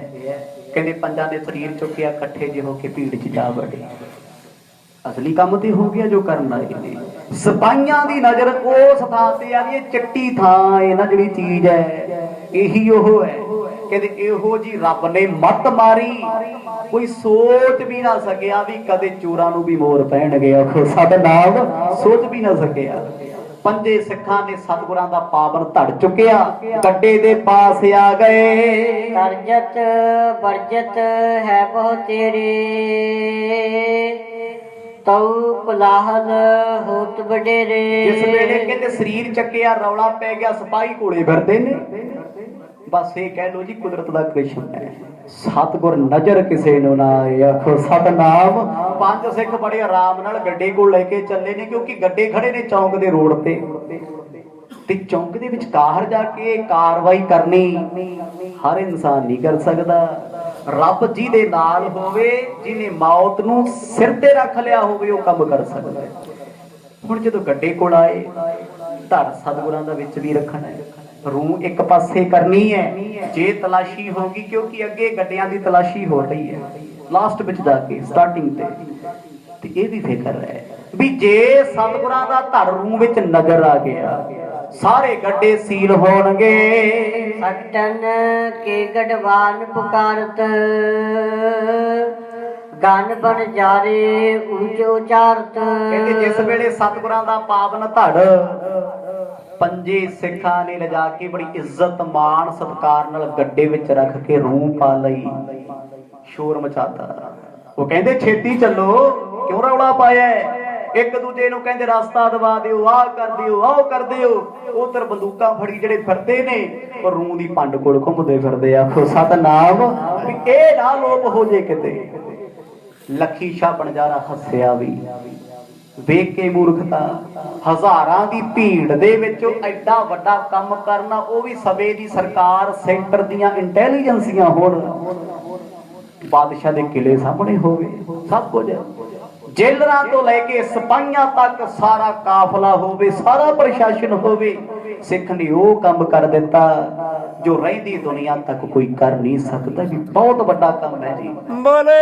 ਕਹਿੰਦੇ ਪੰਜਾਂ ਦੇ ਸਰੀਰ ਚੁੱਕਿਆ, ਇਕੱਠੇ ਜਿਹੇ ਹੋ ਕੇ ਭੀੜ 'ਚ ਜਾ ਵੜੇ। ਅਸਲੀ ਕੰਮ ਤੇ ਹੋ ਗਿਆ ਜੋ ਕਰਨ ਆਏ ਨੇ। ਸਿਪਾਹੀਆਂ ਦੀ ਨਜ਼ਰ ਉਸ ਥਾਂ ਤੇ ਆ ਵੀ ਇਹ ਚਿੱਟੀ ਥਾਂ ਇਹ ਨਾ ਜਿਹੜੀ ਚੀਜ਼ ਹੈ ਇਹੀ ਉਹ ਹੈ। ਕਹਿੰਦੇ ਇਹੋ ਜੀ ਰੱਬ ਨੇ ਮੱਤ ਮਾਰੀ, ਕੋਈ ਸੋਚ ਵੀ ਨਾ ਸਕਿਆ ਵੀ ਕਦੇ ਚੋਰਾਂ ਨੂੰ ਵੀ ਮੋਰ ਪੈਣਗੇ। ਆਖੋ ਸਤਿਨਾਮ। ਸੋਚ ਵੀ ਨਾ ਸਕਿਆ। 5 ਸਿੱਖਾਂ ਨੇ ਸਤਿਗੁਰਾਂ ਦਾ ਪਾਵਨ ਧੜ ਚੁੱਕਿਆ, ਗੱਡੇ ਦੇ ਪਾਸ ਆ ਗਏ। ਤਰਜਤ ਬਰਜਤ ਹੈ ਬਹੁ ਤੇਰੇ, ਤਉ ਕੁਲਾਹਲ ਹੋਤ ਵਡੇਰੇ। ਜਿਸ ਵੇਲੇ ਕਹਿੰਦੇ ਸਰੀਰ ਚੱਕਿਆ, ਰੌਲਾ ਪੈ ਗਿਆ, ਸਿਪਾਹੀ ਕੋਲੇ ਫਿਰਦੇ ਨੇ। ਬਸ ਇਹ ਕਹਿ ਲੋ ਜੀ ਕੁਦਰਤ ਦਾ ਕ੍ਰਿਸ਼ਨ ਹੈ। ਸਤਿਗੁਰ ਨਜ਼ਰ ਕਿਸੇ ਨੂੰ ਨਾ ਆਏ। ਆਖੋ ਸਤਨਾਮ। 5 ਸਿੱਖ ਬੜੇ ਆਰਾਮ ਨਾਲ ਗੱਡੇ ਕੋਲ ਲੈ ਕੇ ਚੱਲੇ ਨੇ, ਕਿਉਂਕਿ ਗੱਡੇ ਖੜੇ ਨੇ ਚੌਂਕ ਦੇ ਰੋਡ ਤੇ ਚੌਂਕ ਦੇ ਵਿੱਚ ਕਾਹਰ ਜਾ ਕੇ ਕਾਰਵਾਈ ਕਰਨੀ ਹਰ ਇਨਸਾਨ ਨਹੀਂ ਕਰ ਸਕਦਾ। ਰੱਬ ਜਿਹਦੇ ਨਾਲ ਹੋਵੇ, ਜਿਹਨੇ ਮੌਤ ਨੂੰ ਸਿਰ ਤੇ ਰੱਖ ਲਿਆ ਹੋਵੇ, ਉਹ ਕੰਮ ਕਰ ਸਕਦਾ। ਹੁਣ ਜਦੋਂ ਗੱਡੇ ਕੋਲ ਆਏ, ਧੜ ਸਤਿਗੁਰਾਂ ਦਾ ਵਿੱਚ ਵੀ ਰੱਖਣਾ ਹੈ, ਰੂਹ ਇੱਕ ਪਾਸੇ ਕਰਨੀ ਹੈ। ਜੇ ਤਲਾਸ਼ੀ ਹੋਗੀ, ਕਿਉਂਕਿ ਅੱਗੇ ਗੱਡਿਆਂ ਦੀ ਤਲਾਸ਼ੀ ਹੋ ਰਹੀ ਹੈ ਲਾਸਟ ਵਿੱਚ ਜਾ ਕੇ ਸਟਾਰਟਿੰਗ ਤੇ ਇਹ ਵੀ ਫਿਕਰ ਹੈ ਵੀ ਜੇ ਸਤਿਗੁਰਾਂ ਦਾ ਧੜ ਰੂਹ ਵਿੱਚ ਨਜ਼ਰ ਆ ਗਿਆ, ਸਾਰੇ ਗੱਡੇ ਸੀਲ ਹੋਣਗੇ। सकटन के गढ़वान पुकारत ਗਨ ਬਨ ਜਾਰੇ ਉੱਚ ਉਚਾਰਤ। ਕਹਿੰਦੇ ਜਿਸ ਵੇਲੇ ਸਤਿਗੁਰਾਂ ਦਾ ਪਾਵਨ ਧੜ ਪੰਜੇ ਸਿੱਖਾਂ ਨੇ ਲਿਜਾ ਕੇ ਬੜੀ ਇੱਜ਼ਤ ਮਾਣ ਸਤਿਕਾਰ ਨਾਲ ਗੱਡੇ ਵਿੱਚ ਰੱਖ ਕੇ ਰੂਹ ਪਾ ਲਈ, ਸ਼ੋਰ ਮਚਾਤਾ। ਉਹ ਕਹਿੰਦੇ ਛੇਤੀ ਚੱਲੋ, ਕਿਉਂ ਰੌਲਾ ਪਾਇਆ? ਇੱਕ ਦੂਜੇ ਨੂੰ ਕਹਿੰਦੇ ਰਸਤਾ ਦਵਾ ਦਿਓ, ਆਹ ਕਰ ਦਿਓ, ਆਹ ਕਰ ਦਿਓ। ਉਧਰ ਬੰਦੂਕਾਂ ਫੜੀ ਜਿਹੜੇ ਫਿਰਦੇ ਨੇ ਉਹ ਰੂਹ ਦੀ ਪੰਡ ਕੋਲ ਘੁੰਮਦੇ ਫਿਰਦੇ। ਆਖੋ ਸਤਨਾਮ, ਵੀ ਇਹ ਨਾ ਲੋਪ ਹੋ ਜੇ ਕਿਤੇ। ਲੱਖੀ ਸ਼ਾਹ ਬਣਜਾਰਾ ਹੱਸਿਆ ਵੀ, ਵੇਖ ਕੇ ਮੂਰਖਤਾ। ਹਜ਼ਾਰਾਂ ਦੀ ਭੀੜ ਦੇ ਵਿੱਚੋਂ ਐਡਾ ਵੱਡਾ ਕੰਮ ਕਰਨਾ, ਉਹ ਵੀ ਸਵੇ ਦੀ ਸਰਕਾਰ, ਸੈਂਟਰ ਦੀਆਂ ਇੰਟੈਲੀਜੈਂਸੀਆਂ ਹੋਣ, ਬਾਦਸ਼ਾਹ ਦੇ ਕਿਲੇ ਸਾਹਮਣੇ ਹੋਵੇ, ਸਭ ਕੁਝ ਜੇਲਰਾਂ ਤੋਂ ਲੈ ਕੇ ਸਿਪਾਹੀਆਂ ਤੱਕ ਸਾਰਾ ਕਾਫਲਾ ਹੋਵੇ, ਸਾਰਾ ਪ੍ਰਸ਼ਾਸਨ ਹੋਵੇ। ਸਿੱਖ ਨੇ ਉਹ ਕੰਮ ਕਰ ਦਿੱਤਾ ਜੋ ਰਹਿੰਦੀ ਦੁਨੀਆ ਤੱਕ ਕੋਈ ਕਰ ਨਹੀਂ ਸਕਦਾ। ਵੀ ਬਹੁਤ ਵੱਡਾ ਕੰਮ ਹੈ ਜੀ। ਬੋਲੇ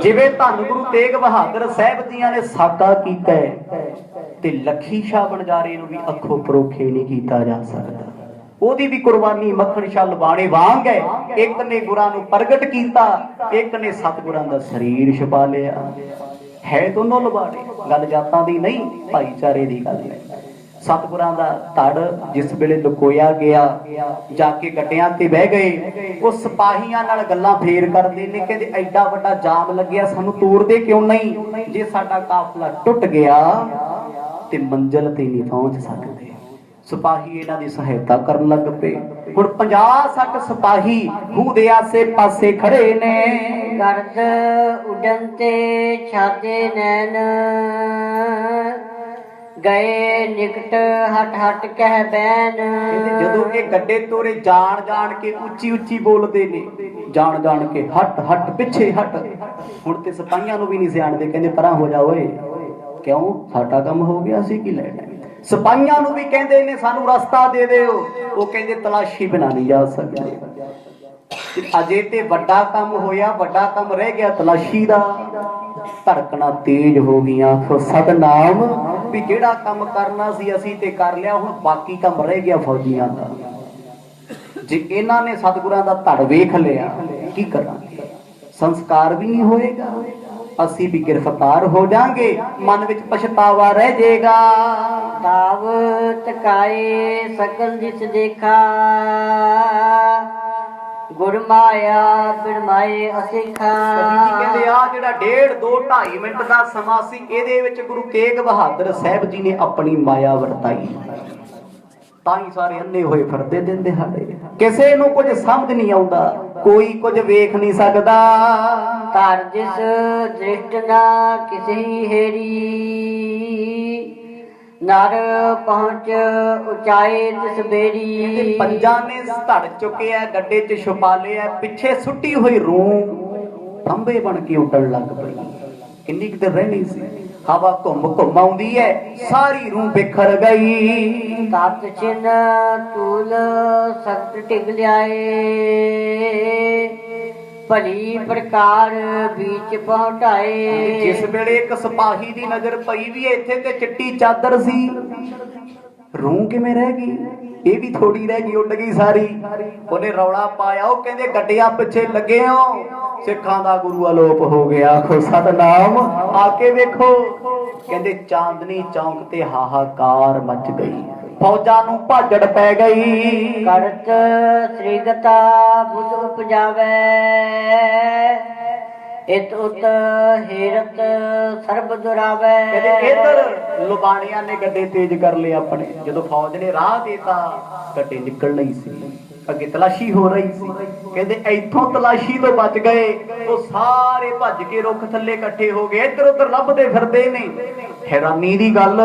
ਜਿਵੇਂ ਧੰਨ ਗੁਰੂ ਤੇਗ ਬਹਾਦਰ ਸਾਹਿਬ ਜੀਆਂ ਨੇ ਸਾਕਾ ਕੀਤਾ ਤੇ ਲੱਖੀ ਸ਼ਾਹ ਬਣਜਾਰੇ ਨੂੰ ਵੀ ਅੱਖੋਂ ਪਰੋਖੇ ਨਹੀਂ ਕੀਤਾ ਜਾ ਸਕਦਾ। ਉਹਦੀ ਵੀ ਕੁਰਬਾਨੀ ਮੱਖਣ ਸ਼ਾਹ ਲਵਾਣੇ ਵਾਂਗ ਹੈ। ਇੱਕ ਨੇ ਗੁਰਾਂ ਨੂੰ ਪ੍ਰਗਟ ਕੀਤਾ, ਇੱਕ ਨੇ ਸਤਿਗੁਰਾਂ ਦਾ ਸਰੀਰ ਛਪਾ ਲਿਆ। ਹੈ ਦੋਨੋਂ ਲਵਾਣੇ, ਗੱਲ ਜਾਤਾਂ ਦੀ ਨਹੀਂ, ਭਾਈਚਾਰੇ ਦੀ ਗੱਲ ਹੈ। ਸਤਿਗੁਰਾਂ ਦਾ ਧੜ ਜਿਸ ਵੇਲੇ ਲੁਕੋਇਆ ਗਿਆ, ਜਾ ਕੇ ਗੱਡਿਆਂ ਤੇ ਬਹਿ ਗਏ। ਉਹ ਸਿਪਾਹੀਆਂ ਨਾਲ ਗੱਲਾਂ ਫੇਰ ਕਰਦੇ ਨੇ, ਕਹਿੰਦੇ ਐਡਾ ਵੱਡਾ ਜਾਮ ਲੱਗਿਆ, ਸਾਨੂੰ ਤੋੜਦੇ ਕਿਉਂ ਨਹੀਂ? ਜੇ ਸਾਡਾ ਕਾਫਲਾ ਟੁੱਟ ਗਿਆ ਤੇ ਮੰਜ਼ਿਲ ਤੇ ਨਹੀਂ ਪਹੁੰਚ ਸਕਦੇ। ਸਿਪਾਹੀ ਇਹਨਾਂ ਦੀ ਸਹਾਇਤਾ ਕਰਨ ਲੱਗ ਪਏ। ਹੁਣ 50-60 ਸਿਪਾਹੀ ਖੂਹ ਦੇ ਆਸੇ ਪਾਸੇ ਖੜੇ ਨੇ। ਗਰਦ ਉਡਨ ਤੇ ਛਾਦੇ ਨੈਣ ਗਏ ਨਿਕਟ ਹਟ ਹਟ ਕਹਿ ਬੈਨ। ਜਦੋਂ ਇਹ ਗੱਡੇ ਤੋਰੇ ਜਾਣ ਜਾਣ ਕੇ ਉੱਚੀ ਉੱਚੀ ਬੋਲਦੇ ਨੇ, ਜਾਣ ਜਾਣ ਕੇ ਹਟ ਹਟ, ਪਿੱਛੇ ਹਟ। ਹੁਣ ਤੇ ਸਿਪਾਹੀਆਂ ਨੂੰ ਵੀ ਨਹੀਂ ਸਿਆਣਦੇ, ਕਹਿੰਦੇ ਪਰਾਂ ਹੋ ਜਾ ਓਏ, ਕਿਉਂ? ਸਾਡਾ ਕੰਮ ਹੋ ਗਿਆ, ਅਸੀਂ ਕੀ ਲੈਣਾ? ਸਿਪਾਹੀਆਂ ਨੂੰ ਵੀ ਕਹਿੰਦੇ ਨੇ ਸਾਨੂੰ ਰਸਤਾ ਦੇ ਦਿਓ। ਉਹ ਕਹਿੰਦੇ ਤਲਾਸ਼ੀ ਬਿਨਾਂ ਨਹੀਂ ਜਾ ਸਕਦੇ। ਅਜੇ ਤੇ ਵੱਡਾ ਕੰਮ ਹੋਇਆ, ਵੱਡਾ ਕੰਮ ਰਹਿ ਗਿਆ ਤਲਾਸ਼ੀ ਦਾ। ਧੜਕਣਾ ਤੇਜ਼ ਹੋ ਗਈਆਂ। ਸਤਨਾਮ, ਵੀ ਜਿਹੜਾ ਕੰਮ ਕਰਨਾ ਸੀ ਅਸੀਂ ਤੇ ਕਰ ਲਿਆ, ਹੁਣ ਬਾਕੀ ਕੰਮ ਰਹਿ ਗਿਆ ਫੌਜੀਆਂ ਦਾ। ਜੇ ਇਹਨਾਂ ਨੇ ਸਤਿਗੁਰਾਂ ਦਾ ਧੜ ਵੇਖ ਲਿਆ, ਕੀ ਕਰਾਂਗੇ? ਸੰਸਕਾਰ ਵੀ ਨਹੀਂ ਹੋਏਗਾ, ਅਸੀਂ ਵੀ ਗ੍ਰਿਫਤਾਰ ਹੋ ਜਾਾਂਗੇ, ਮਨ ਵਿੱਚ ਪਛਤਾਵਾ ਰਹਿ ਜਾਏਗਾ। ਤਾਵ ਤਕਾਏ ਸਕਲ ਜਿਸ ਦੇਖਾ ਗੁਰ ਮਾਇਆ ਬਿਰਮਾਏ ਅਸਿਖਾ। ਕਹਿੰਦੇ ਆ ਜਿਹੜਾ 1.5, 2, 2.5 ਮਿੰਟ ਦਾ ਸਮਾਂ ਸੀ, ਇਹਦੇ ਵਿੱਚ ਗੁਰੂ ਤੇਗ ਬਹਾਦਰ ਸਾਹਿਬ ਜੀ ਨੇ ਆਪਣੀ ਮਾਇਆ ਵਰਤਾਈ। ਤਾਂ ਹੀ ਸਾਰੇ ਅੰਨੇ ਹੋਏ ਫਿਰਦੇ ਦਿਨ ਦਿਹਾੜੇ। ਕਿਸੇ ਨੂੰ ਕੁਝ ਸਮਝ ਨਹੀਂ ਆਉਂਦਾ, ਕੋਈ ਕੁਝ ਵੇਖ ਨਹੀਂ ਸਕਦਾ। ਧਰ ਜਿਸ ਦ੍ਰਿਸ਼ਟ ਨਾ ਕਿਸੇ ਹੇਰੀ ਨਰ ਪਹੁੰਚ ਉਚਾਏ ਤਿਸ ਬੇਰੀ। ਪੰਜਾਂ ਨੇ ਧੜ ਚੁੱਕਿਆ, ਗੱਡੇ 'ਚ ਛੁਪਾ ਲਿਆ, ਪਿੱਛੇ ਸੁੱਟੀ ਹੋਈ ਰੂਹ ਖੰਭੇ ਬਣ ਕੇ ਉੱਡਣ ਲੱਗ ਪਈ। ਕਿੰਨੀ ਕੁ ਦੇਰ ਰਹਿਣੀ ਸੀ? ਹਵਾ ਘੁੰਮ ਘੁੰਮ ਆਉਂਦੀ ਹੈ, ਸਾਰੀ ਰੂਹ ਬਿਖਰ ਗਈ। ਤਤ ਚਿਨ ਤੂਲ ਸਖਤ ਟਿਕ ਲਿਆਏ ਭਲੀ ਪ੍ਰਕਾਰ ਵਿੱਚ ਪਹੁੰਚਾਏ। ਜਿਸ ਵੇਲੇ ਇੱਕ ਸਿਪਾਹੀ ਦੀ ਨਜ਼ਰ ਪਈ ਵੀ ਇੱਥੇ ਤੇ ਚਿੱਟੀ ਚਾਦਰ ਸੀ, ਰੂਹ ਕਿਵੇਂ ਰਹਿ ਗਈ? ਇਹ ਵੀ ਥੋੜੀ ਰਹਿ ਗਈ, ਉੱਡ ਗਈ ਸਾਰੀ। ਉਹਨੇ ਰੌਲਾ ਪਾਇਆ, ਉਹ ਕਹਿੰਦੇ ਗੱਡਿਆਂ ਪਿੱਛੇ ਲੱਗੇ ਹੋ, ਸਿੱਖਾਂ ਦਾ ਗੁਰੂ ਅਲੋਪ ਹੋ ਗਿਆ। ਆਖੋ ਸਤਨਾਮ, ਆ ਕੇ ਵੇਖੋ। ਕਹਿੰਦੇ ਚਾਂਦਨੀ ਚੌਂਕ ਤੇ ਹਾਹਾਕਾਰ ਮਚ ਗਈ, ਫੌਜਾਂ ਨੂੰ ਭਾਜੜ ਪੈ ਗਈ। ਕਰਤ ਸ੍ਰੀਗਤਾ ਬੁੱਧ ਉਪਜਾਵੇ ਇਤ ਉਤ ਹੇਰਤ ਸਰਬ ਦੁਰਾਵੇ। ਕਹਿੰਦੇ ਇੱਧਰ ਲੁਬਾਣਿਆਂ ਨੇ ਗੱਡੇ ਤੇਜ਼ ਕਰ ਲਏ ਆਪਣੇ। ਜਦੋਂ ਫੌਜ ਨੇ ਰਾਹ ਦੇਤਾ, ਗੱਡੇ ਨਿਕਲ ਨਹੀਂ ਸੀ, ਅੱਗੇ ਤਲਾਸ਼ੀ ਹੋ ਰਹੀ ਸੀ। ਕਹਿੰਦੇ ਇੱਥੋਂ ਤਲਾਸ਼ੀ ਤੋਂ ਬਚ ਗਏ। ਉਹ ਸਾਰੇ ਭੱਜ ਕੇ ਰੁੱਖ ਥੱਲੇ ਇਕੱਠੇ ਹੋ ਗਏ, ਇੱਧਰ ਉੱਧਰ ਲੱਭਦੇ ਫਿਰਦੇ ਨੇ। ਹੈਰਾਨੀ ਦੀ ਗੱਲ,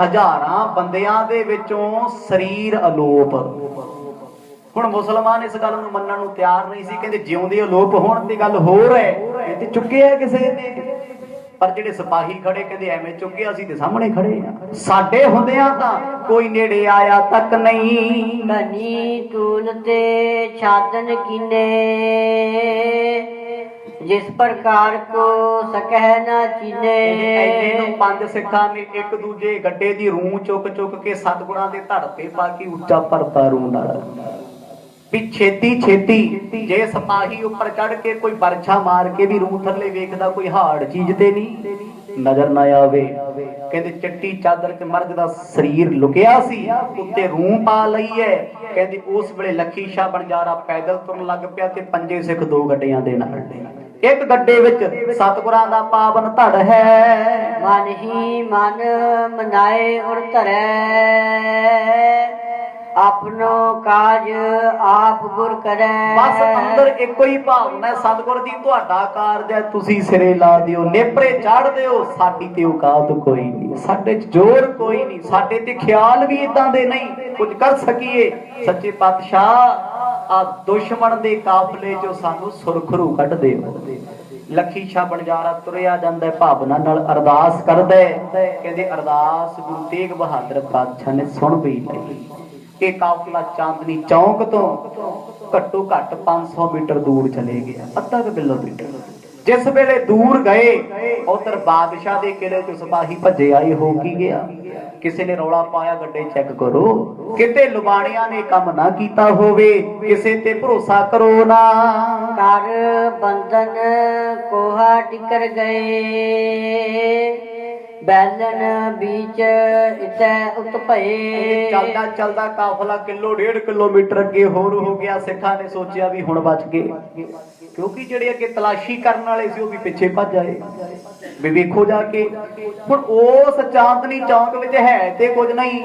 ਹਜ਼ਾਰਾਂ ਬੰਦਿਆਂ ਦੇ ਵਿੱਚੋਂ ਸਰੀਰ ਅਲੋਪ। ਹੁਣ ਮੁਸਲਮਾਨ ਇਸ ਗੱਲ ਨੂੰ ਮੰਨਣ ਨੂੰ ਤਿਆਰ ਨਹੀਂ ਸੀ, ਕਹਿੰਦੇ ਜਿਉਂਦੇ ਅਲੋਪ ਹੋਣ ਦੀ ਗੱਲ ਹੋਰ ਹੈ, ਇਹ ਤੇ ਚੁੱਕਿਆ ਕਿਸੇ ਨੇ। ਪਰ ਜਿਹੜੇ ਸਿਪਾਹੀ ਖੜੇ ਕਹਿੰਦੇ ਐਵੇਂ ਚੁੱਕਿਆ, ਅਸੀਂ ਤੇ ਸਾਹਮਣੇ ਖੜੇ ਆ, ਸਾਡੇ ਹੁੰਦਿਆਂ ਤਾਂ ਕੋਈ ਨੇੜੇ ਆਇਆ ਤੱਕ ਨਹੀਂ। ਕਨੀ ਤੂਲ ਤੇ ਛਾਦਨ ਕੀਨੇ जिस प्रकार को सकह न चीने। ਐਨੇ ਨੂੰ ਪੰਜ ਸਿੱਖਾਂ ਨੇ ਇੱਕ ਦੂਜੇ ਗੱਡੇ ਦੀ ਰੂੰ ਚੁੱਕ ਚੁੱਕ ਕੇ ਸਤਿਗੁਰਾਂ ਦੇ ਧੜ ਤੇ ਪਾ ਕੇ ਉੱਚਾ ਭਰਤਾ ਰੂੰ ਨਾਲ ਵੀ ਛੇਤੀ ਛੇਤੀ ਜੇ ਸਿਪਾਹੀ ਉੱਪਰ ਚੜ ਕੇ ਕੋਈ ਬਰਛਾ ਮਾਰ ਕੇ ਵੀ ਰੂਹ ਥੱਲੇ ਵੇਖਦਾ ਕੋਈ ਹਾਰਡ ਚੀਜ਼ ਤੇ ਨਹੀਂ ਨਜ਼ਰ ਨਾ ਆਵੇ। ਕਹਿੰਦੇ ਚੱਟੀ ਚਾਦਰ ਤੇ ਮਰਦ ਦਾ ਸਰੀਰ ਲੁਕਿਆ ਸੀ ਉੱਤੇ ਰੂਹ ਪਾ ਲਈ ਹੈ। ਕਹਿੰਦੇ ਉਸ ਵੇਲੇ ਲੱਖੀ ਸ਼ਾਹ ਬਣਜਾਰਾ ਪੈਦਲ ਤੁਰਨ ਲੱਗ ਪਿਆ ਤੇ ਪੰਜੇ ਸਿੱਖ ਦੋ ਗੱਡਿਆਂ ਦੇ ਨਾਲ ਇੱਕ ਗੱਡੇ ਵਿੱਚ ਸਤਿਗੁਰਾਂ ਦਾ ਪਾਵਨ ਧੜ ਹੈ। ਮਨ ਹੀ ਮਨ ਮਨਾਏ ਉਰ ਧਰੈ ਆਪਣੋ ਕਾਜ ਆਪ ਗੁਰ ਕਰੈ। ਬਸ ਅੰਦਰ ਇੱਕੋ ਹੀ ਭਾਵਨਾ ਸਤਿਗੁਰ ਦੀ ਤੁਹਾਡਾ ਕਾਰਜ ਹੈ ਤੁਸੀਂ ਸਿਰੇ ਲਾ ਦਿਓ ਨੇਪਰੇ ਚਾੜ ਦਿਓ ਸਾਡੀ ਤੇ ਔਕਾਤ ਕੋਈ ਨਹੀਂ ਸਾਡੇ ਚ ਜ਼ੋਰ ਕੋਈ ਨਹੀਂ ਸਾਡੇ ਤੇ ਖਿਆਲ ਵੀ ਇਦਾਂ ਦੇ ਨਹੀਂ ਕੁਝ ਕਰ ਸਕੀਏ। ਸੱਚੇ ਪਾਤਸ਼ਾਹ ਆ ਦੁਸ਼ਮਣ ਦੇ ਕਾਫਲੇ ਚੋਂ ਸਾਨੂੰ ਸੁਰਖਰੂ ਕੱਢ ਦਿਓ। ਲੱਖੀ ਸ਼ਾਹ ਬਣਜਾਰਾ ਤੁਰਿਆ ਜਾਂਦਾ ਭਾਵਨਾ ਨਾਲ ਅਰਦਾਸ ਕਰਦਾ ਕਹਿੰਦੇ ਅਰਦਾਸ ਗੁਰੂ ਤੇਗ ਬਹਾਦਰ ਪਾਤਸ਼ਾਹ ਨੇ ਸੁਣ ਵੀ ਲਈ। ਇਹ ਕਾਫਲਾ ਚਾਂਦਨੀ ਚੌਂਕ ਤੋਂ ਘੱਟੋ ਘੱਟ 500 ਮੀਟਰ ਦੂਰ ਚਲੇ ਗਿਆ ਅੱਧਾ ਕਿਲੋਮੀਟਰ। ਜਿਸ ਵੇਲੇ ਦੂਰ ਗਏ ਉਧਰ ਬਾਦਸ਼ਾਹ ਦੇ ਕਿਲੇ ਤੋਂ ਸਿਪਾਹੀ ਭੱਜੇ ਆਏ ਹੋ ਕੀ ਗਿਆ ਕਿਸੇ ਨੇ ਰੌਲਾ ਪਾਇਆ ਗੱਡੇ ਚੈੱਕ ਕਰੋ ਕਿਤੇ ਲੁਬਾਣਿਆਂ ਨੇ ਕੰਮ ਨਾ ਕੀਤਾ ਹੋਵੇ ਕਿਸੇ ਤੇ ਭਰੋਸਾ ਕਰੋ ਨਾ। ਕਰ ਬੰਧਨ ਕੋਹਾ ਟਿਕਰ ਗਏ ਬੈਲਨ बीच इतै उत भये। चलदा चलदा काफला किलो 1.5 किलोमीटर अगे होर हो गया। सिखा ने सोचा भी हुण बच गए क्योंकि जेड़े अगे तलाशी करने वाले सी भी पिछे भज आए भी वेखो जाके हुण उस चांदनी चौक विच है ते कुछ नहीं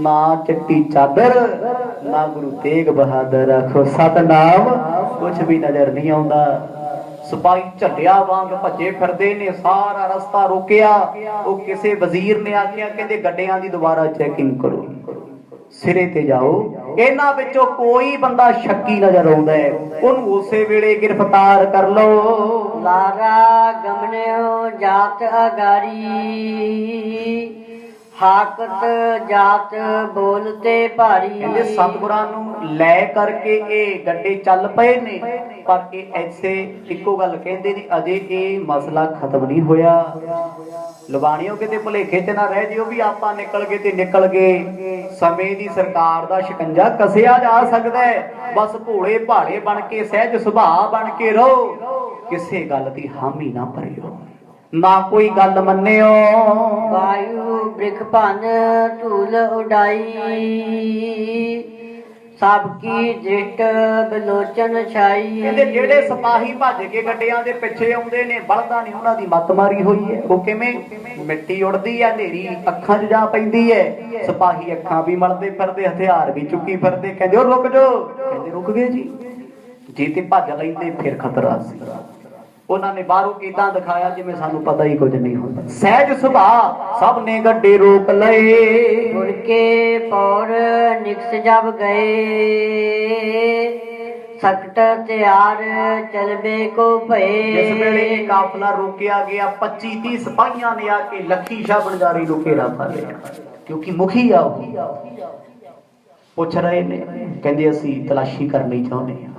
ना चिट्टी चादर ना गुरु तेग बहादुर आखो सतनाम कुछ भी नजर नहीं आउंदा। सिपाही झल्लिया वांग भजे फिरदे ने सारा रस्ता रोकिया वो किसी वजीर ने आखिया कहंदे गड्डियां दी दोबारा चेकिंग करो सिरे ते जाओ इन्हां विचों कोई बंदा शक्की नजर आउंदा है ओनू उसे वेले गिरफ्तार कर लो। लारा गमनियो जात अगारी हाकत जात बोलते भारी। सतगुरां नूं लै करके ये गड्डे चल पए ने पर ये ऐसे इक्को गल कहंदे ने अजे ये मसला खत्म नहीं होया। लुबाणियों किते भुलेखे च ना रह जियो भी आपां निकल गए ते निकल गए समय दी सरकार दा शिकंजा कसिया जा सकदा है। बस भोले भाड़े बन के सहज सुभाव बन के रहो किसे गल दी हामी ना भरियो ना कोई गल मन्नियो। वायु बृख भन धूल उडाई सबकी दृष्ट बिलोचन छाई। कहंदे जेड़े सिपाही भज के गड्डियां दे पिछे आउंदे ने बलदा ने उन्हां दी मत मारी होई है वो किवें मिट्टी उड़दी है नेरी अखां 'च जा पैंदी है सिपाही अखां भी मलदे फिरदे हथियार भी चुकी फिरदे कहंदे ओ रुक जाओ कहंदे रुक गए जी जे ते भज लैंदे फिर खतरा सी। उन्होंने बाहरों इदा दिखाया जिवें सानू पता ही कुछ नहीं होता। सहज सुभाव सब ने गड्डे रोक लए उड़ के पौर निकस जब गए सकट तैयार चलबे को भये। जिस वेले काफला रोकिया गया 25-30 सिपाहियां ने आके लखी शाह बनजारी नूं घेरा पा लिया क्योंकि मुखी आ पुछ रहे ने कहंदे असीं तलाशी करनी चाहुंदे हां।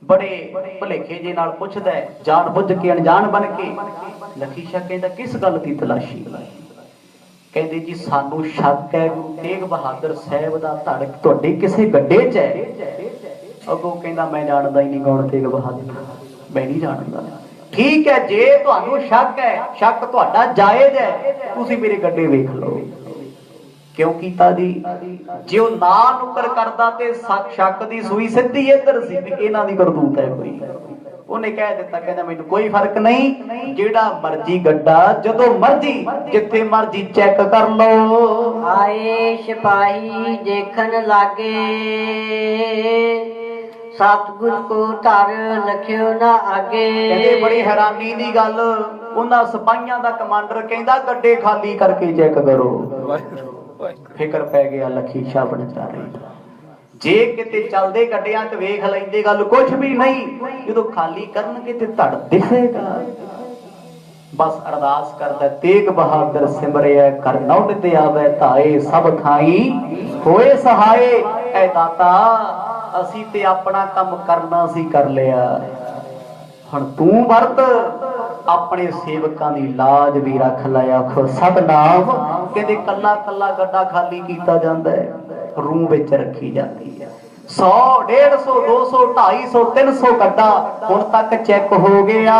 बड़े भुलेखे जे नाल पुछदा है जान बुझ के अनजान बन के। लखी शाह कहंदा किस गल दी तलाशी कहंदे जी सानू शक है गुरु तेग बहादुर साहब दा धड़ तुहाडे किसे गड्डे च है। अगों कहंदा मैं जानदा ही नहीं कौन तेग बहादुर मैं नहीं जानदा। ठीक है जे तुहानू शक है शक तुहाडा जायज है तुसीं मेरे गड्डे वेख लो क्यों कीता जी जो ना नुकर करदा ते शक दी सूई सीधी इधर सी भी इन्हां दी करतूत है कोई उन्हें कह दिता कहना मैनू कोई फर्क नहीं जेड़ा मर्जी गड्डा जदों मर्जी जिथे मर्जी चेक कर लो। आए सिपाही देखन लागे सतगुर को धर लखियो ना आगे। कहंदे बड़ी हैरानी दी गल उन्हां सिपाहियां दा कमांडर कहंदा गड्डे खाली करके चेक करो। फिकर पै गया लखी शाह बनजारे जे किते चलदे गड्डियां च वेख लैंदे गल कुछ भी नहीं जदों खाली करनगे ते धड़ दिखेगा। बस अरदास करदा तेग बहादुर सिमरिया कर नौ ते आवे ताए सब थाई होए सहाय। ऐ दाता असी ते अपना काम करना सी कर लिया ਹੁਣ ਤੂੰ ਵਰਤ ਆਪਣੇ ਸੇਵਕਾਂ ਦੀ ਲਾਜ ਵੀ ਰੱਖ ਲੈ। ਆਖੋ ਸਤਨਾਮ। ਕਹਿੰਦੇ ਕੱਲਾ ਕੱਲਾ ਗੱਡਾ ਖਾਲੀ ਕੀਤਾ ਜਾਂਦਾ ਹੈ, ਰੂਹ ਵਿੱਚ ਰੱਖੀ ਜਾਂਦੀ ਹੈ। 100 150 200 250 300 ਗੱਡਾ ਹੁਣ ਤੱਕ ਚੈੱਕ ਹੋ ਗਿਆ।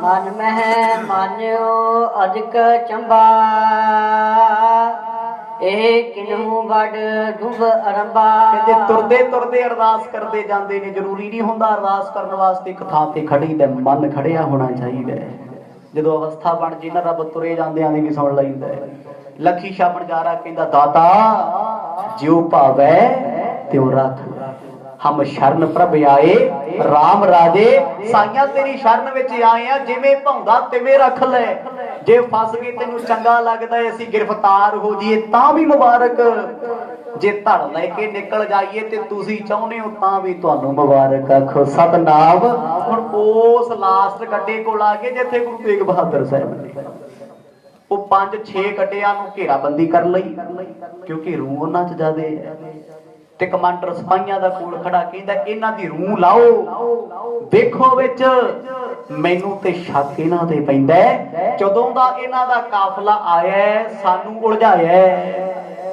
ਮਨ ਮਹਿ ਮਾਨਿਓ ਅਧਿਕ ਚੰਬਾ ਇਹ ਕਿਨਹੂ ਵੱਡ ਡੁੱਬ ਅਰੰਬਾ। ਕਹਿੰਦੇ ਤੁਰਦੇ ਤੁਰਦੇ ਅਰਦਾਸ ਕਰਦੇ ਜਾਂਦੇ ਨੇ। ਜ਼ਰੂਰੀ ਨਹੀਂ ਹੁੰਦਾ ਅਰਦਾਸ ਕਰਨ ਵਾਸਤੇ ਇੱਕ ਥਾਂ ਤੇ ਖੜੀ ਦਾ ਮਨ ਖੜਿਆ ਹੋਣਾ ਚਾਹੀਦਾ ਹੈ। ਜਦੋਂ ਅਵਸਥਾ ਬਣ ਜੇ ਨਾ ਰੱਬ ਤੁਰੇ ਜਾਂਦਿਆਂ ਦੀ ਵੀ ਸੁਣ ਲੈਂਦਾ ਹੈ। ਲੱਖੀ ਸ਼ਾਹ ਬਣਜਾਰਾ ਕਹਿੰਦਾ ਦਾਤਾ ਜਿਉ ਭਾਵੈ ਤਿਉ ਰੱਖ। ਹਮ ਸ਼ਰਨ ਪ੍ਰਭ ਆਏ ਰਾਮ ਰਾਜੇ। ਸਾਈਆਂ ਤੇਰੀ ਸ਼ਰਨ ਵਿੱਚ ਆਏ ਆ, ਜਿਵੇਂ ਭਾਉਂਦਾ ਤਿਵੇਂ ਰੱਖ ਲੈ। ਜੇ ਫਸ ਗਏ ਤੈਨੂੰ ਚੰਗਾ ਲੱਗਦਾ ਅਸੀਂ ਗ੍ਰਿਫਤਾਰ ਹੋ ਜਾਈਏ ਤਾਂ ਵੀ ਮੁਬਾਰਕ, ਜੇ ਧੜ ਲੈ ਕੇ ਨਿਕਲ ਜਾਈਏ ਤੇ ਤੁਸੀਂ ਚਾਹੁੰਦੇ ਹੋ ਤਾਂ ਵੀ ਤੁਹਾਨੂੰ ਮੁਬਾਰਕ। ਆਖੋ ਸਤਨਾਮ। ਹੁਣ ਉਸ ਲਾਸਟ ਗੱਡੇ ਕੋਲ ਆ ਗਏ ਜਿੱਥੇ ਗੁਰੂ ਤੇਗ ਬਹਾਦਰ ਸਾਹਿਬ ਨੇ ਉਹ 5-6 ਗੱਡਿਆਂ ਨੂੰ ਘੇਰਾਬੰਦੀ ਕਰ ਲਈ, ਕਿਉਂਕਿ ਰੂਹ ਉਹਨਾਂ ਚ ਜ਼ਿਆਦੇ ਹੈ। ਤੇ ਕਮਾਂਡਰ ਸਿਪਾਹੀਆਂ ਦਾ ਕੋਲ ਖੜਾ ਕਹਿੰਦਾ ਇਹਨਾਂ ਦੀ ਰੂਹ ਲਾਓ, ਦੇਖੋ ਵਿੱਚ ਮੈਨੂੰ ਤੇ ਸ਼ੱਕ ਇਹਨਾਂ ਤੇ ਪੈਂਦਾ ਜਦੋਂ ਦਾ ਇਹਨਾਂ ਦਾ ਕਾਫਲਾ ਆਇਆ ਸਾਨੂੰ ਉਲਝਾਇਆ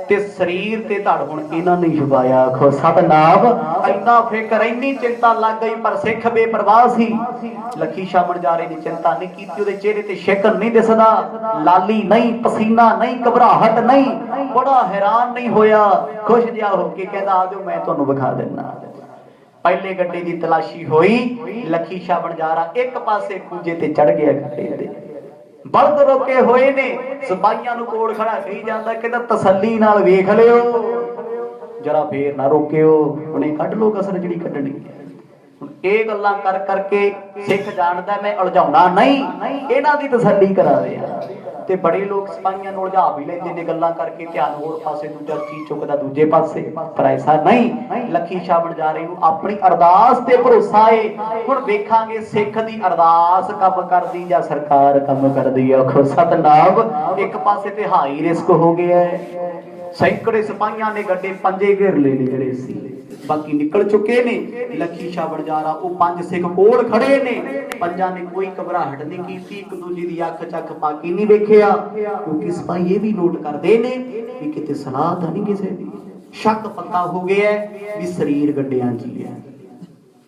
ਤੇ ਸਰੀਰ ਤੇ ਧੜ ਹੁਣ ਇਹਨਾਂ ਨੇ ਛੁਪਾਇਆ। ਆਖੋ ਸਤਨਾਮ। ਇੰਨਾ ਫਿਕਰ ਇੰਨੀ ਚਿੰਤਾ ਲੱਗ ਗਈ ਪਰ ਸਿੱਖ ਬੇਪਰਵਾਹ ਸੀ। ਲੱਖੀ ਸ਼ਾਹ ਬਣਜਾਰੇ ਨੇ ਚਿੰਤਾ ਨਹੀਂ ਕੀਤੀ, ਉਹਦੇ ਚਿਹਰੇ ਤੇ ਸ਼ਿਕਨ ਨਹੀਂ ਦਿਸਦਾ, ਲਾਲੀ ਨਹੀਂ, ਪਸੀਨਾ ਨਹੀਂ, ਘਬਰਾਹਟ ਨਹੀਂ, ਬੜਾ ਹੈਰਾਨ ਨਹੀਂ ਹੋਇਆ, ਖੁਸ਼ ਜਿਹਾ ਹੋ ਕੇ ਕਹਿੰਦਾ ਆਜੋ ਮੈਂ ਤੁਹਾਨੂੰ ਵਿਖਾ ਦਿੰਦਾ। ਪਹਿਲੇ ਗੱਡੇ ਦੀ ਤਲਾਸ਼ੀ ਹੋਈ, ਲੱਖੀ ਸ਼ਾਹ ਬਣਜਾਰਾ ਇੱਕ ਪਾਸੇ ਖੂਜੇ ਤੇ ਚੜ ਗਿਆ ਗੱਡੇ ਦੇ। ਬਲਦ ਰੋਕੇ ਹੋਏ ਨੇ, ਸਿਪਾਹੀਆਂ ਨੂੰ ਕੋਲ ਖੜਾ ਕਹੀ ਜਾਂਦਾ ਕਹਿੰਦਾ ਤਸੱਲੀ ਨਾਲ ਵੇਖ ਲਿਓ ਜਰਾ, ਫੇਰ ਨਾ ਰੋਕਿਓ, ਹੁਣੇ ਕੱਢ ਲੋ ਕਸਰ ਜਿਹੜੀ ਕੱਢਣੀ। ਹੁਣ ਇਹ ਗੱਲਾਂ ਕਰ ਕਰਕੇ ਸਿੱਖ ਜਾਣਦਾ ਮੈਂ ਉਲਝਾਉਣਾ ਨਹੀਂ, ਇਹਨਾਂ ਦੀ ਤਸੱਲੀ ਕਰਾ ਰਿਹਾ। ਤੇ ਬੜੇ ਲੋਕ ਸਿਪਾਹੀਆਂ ਨੂੰ ਉਲਝਾ ਵੀ ਲੈਂਦੇ ਨੇ ਗੱਲਾਂ ਕਰਕੇ, ਧਿਆਨ ਹੋਰ ਪਾਸੇ, ਦੂਜਾ ਚੀਜ਼ ਚੁੱਕਦਾ ਦੂਜੇ ਪਾਸੇ, ਪਰ ਐਸਾ ਨਹੀਂ। ਲੱਖੀ ਸ਼ਾਹ ਬਣਜਾਰੇ ਨੂੰ ਆਪਣੀ ਅਰਦਾਸ ਤੇ ਭਰੋਸਾ ਏ। ਹੁਣ ਵੇਖਾਂਗੇ ਸਿੱਖ ਦੀ ਅਰਦਾਸ ਕੰਮ ਕਰਦੀ ਜਾਂ ਸਰਕਾਰ ਕੰਮ ਕਰਦੀ ਹੈ। ਆਖੋ ਸਤਨਾਮ। ਇੱਕ ਪਾਸੇ ਤੇ ਹਾਈ ਰਿਸਕ ਹੋ ਗਿਆ, ਸੈਂਕੜੇ ਸਿਪਾਹੀਆਂ ਨੇ ਗੱਡੇ ਪੰਜੇ ਘੇਰ ਲਏ ਨੇ ਜਿਹੜੇ ਸੀ, ਬਾਕੀ ਨਿਕਲ ਚੁੱਕੇ ਨੇ। ਲੱਖੀ ਸ਼ਾਹ ਬਣਜਾਰਾ ਉਹ 5 ਸਿੱਖ ਕੋਲ ਖੜੇ ਨੇ, ਪੰਜਾਂ ਨੇ ਕੋਈ ਘਬਰਾਹਟ ਨਹੀਂ ਕੀਤੀ, ਇੱਕ ਦੂਜੇ ਦੀ ਅੱਖ ਚੱਕ ਪਾ ਕੇ ਨਹੀਂ ਵੇਖਿਆ, ਕਿਉਂਕਿ ਸਿਪਾਹੀ ਇਹ ਵੀ ਨੋਟ ਕਰਦੇ ਨੇ ਵੀ ਕਿਤੇ ਸਲਾਹ ਤਾਂ ਨਹੀਂ ਕਿਸੇ ਦੀ। ਸ਼ੱਕ ਪੱਕਾ ਹੋ ਗਿਆ ਵੀ ਸਰੀਰ ਗੱਡਿਆਂ 'ਚ ਹੀ ਹੈ,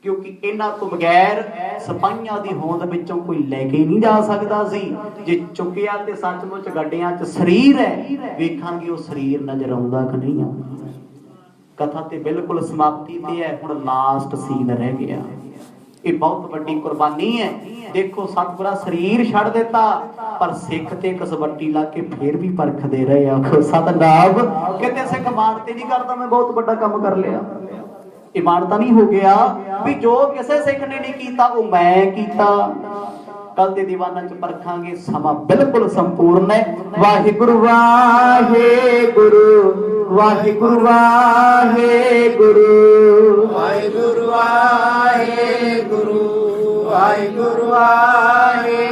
ਕਿਉਂਕਿ ਇਹਨਾਂ ਤੋਂ ਬਗੈਰ ਸਿਪਾਹੀਆਂ ਦੀ ਹੋਂਦ ਵਿੱਚੋਂ ਕੋਈ ਲੈ ਕੇ ਨਹੀਂ ਜਾ ਸਕਦਾ ਸੀ। ਜੇ ਚੁੱਕਿਆ ਤੇ ਸੱਚਮੁੱਚ ਗੱਡਿਆਂ 'ਚ ਸਰੀਰ ਹੈ, ਵੇਖਾਂਗੇ ਉਹ ਸਰੀਰ ਨਜ਼ਰ ਆਉਂਦਾ ਕਿ ਨਹੀਂ ਆਉਂਦਾ। ਕਥਾ ਤੇ ਬਿਲਕੁਲ ਸਮਾਪਤੀ ਤੇ ਹੈ, ਹੁਣ ਲਾਸਟ ਸੀਨ ਰਹਿ ਗਿਆ। ਇਹ ਬਹੁਤ ਵੱਡੀ ਕੁਰਬਾਨੀ ਹੈ। ਦੇਖੋ ਸਤਿਗੁਰਾਂ ਸਰੀਰ ਛੱਡ ਦਿੱਤਾ ਪਰ ਸਿੱਖ ਤੇ ਕਸਵੱਟੀ ਲਾ ਕੇ ਫੇਰ ਵੀ ਪਰਖਦੇ ਰਹੇ। ਆਖੋ ਸਤਨਾਮ। ਕਿਤੇ ਸਿੱਖ ਮਾਨਤੇ ਨਹੀਂ ਕਰਦਾ ਮੈਂ ਬਹੁਤ ਵੱਡਾ ਕੰਮ ਕਰ ਲਿਆ, ਇਮਾਨਤਾ ਨਹੀਂ ਹੋ ਗਿਆ ਵੀ ਜੋ ਕਿਸੇ ਸਿੱਖ ਨੇ ਨਹੀਂ ਕੀਤਾ ਉਹ ਮੈਂ ਕੀਤਾ। ਕੱਲ ਦੇ ਦੀਵਾਨਾਂ ਚ ਪਰਖਾਂਗੇ, ਸਮਾਂ ਬਿਲਕੁਲ ਸੰਪੂਰਨ ਹੈ। ਵਾਹਿਗੁਰੂ ਵਾਹਿਗੁਰੂ ਵਾਹਿਗੁਰੂ ਵਾਹਿਗੁਰੂ ਵਾਹਿਗੁਰੂ ਵਾਹਿਗੁਰੂ ਵਾਹਿਗੁਰੂ ਵਾਹਿਗੁਰੂ।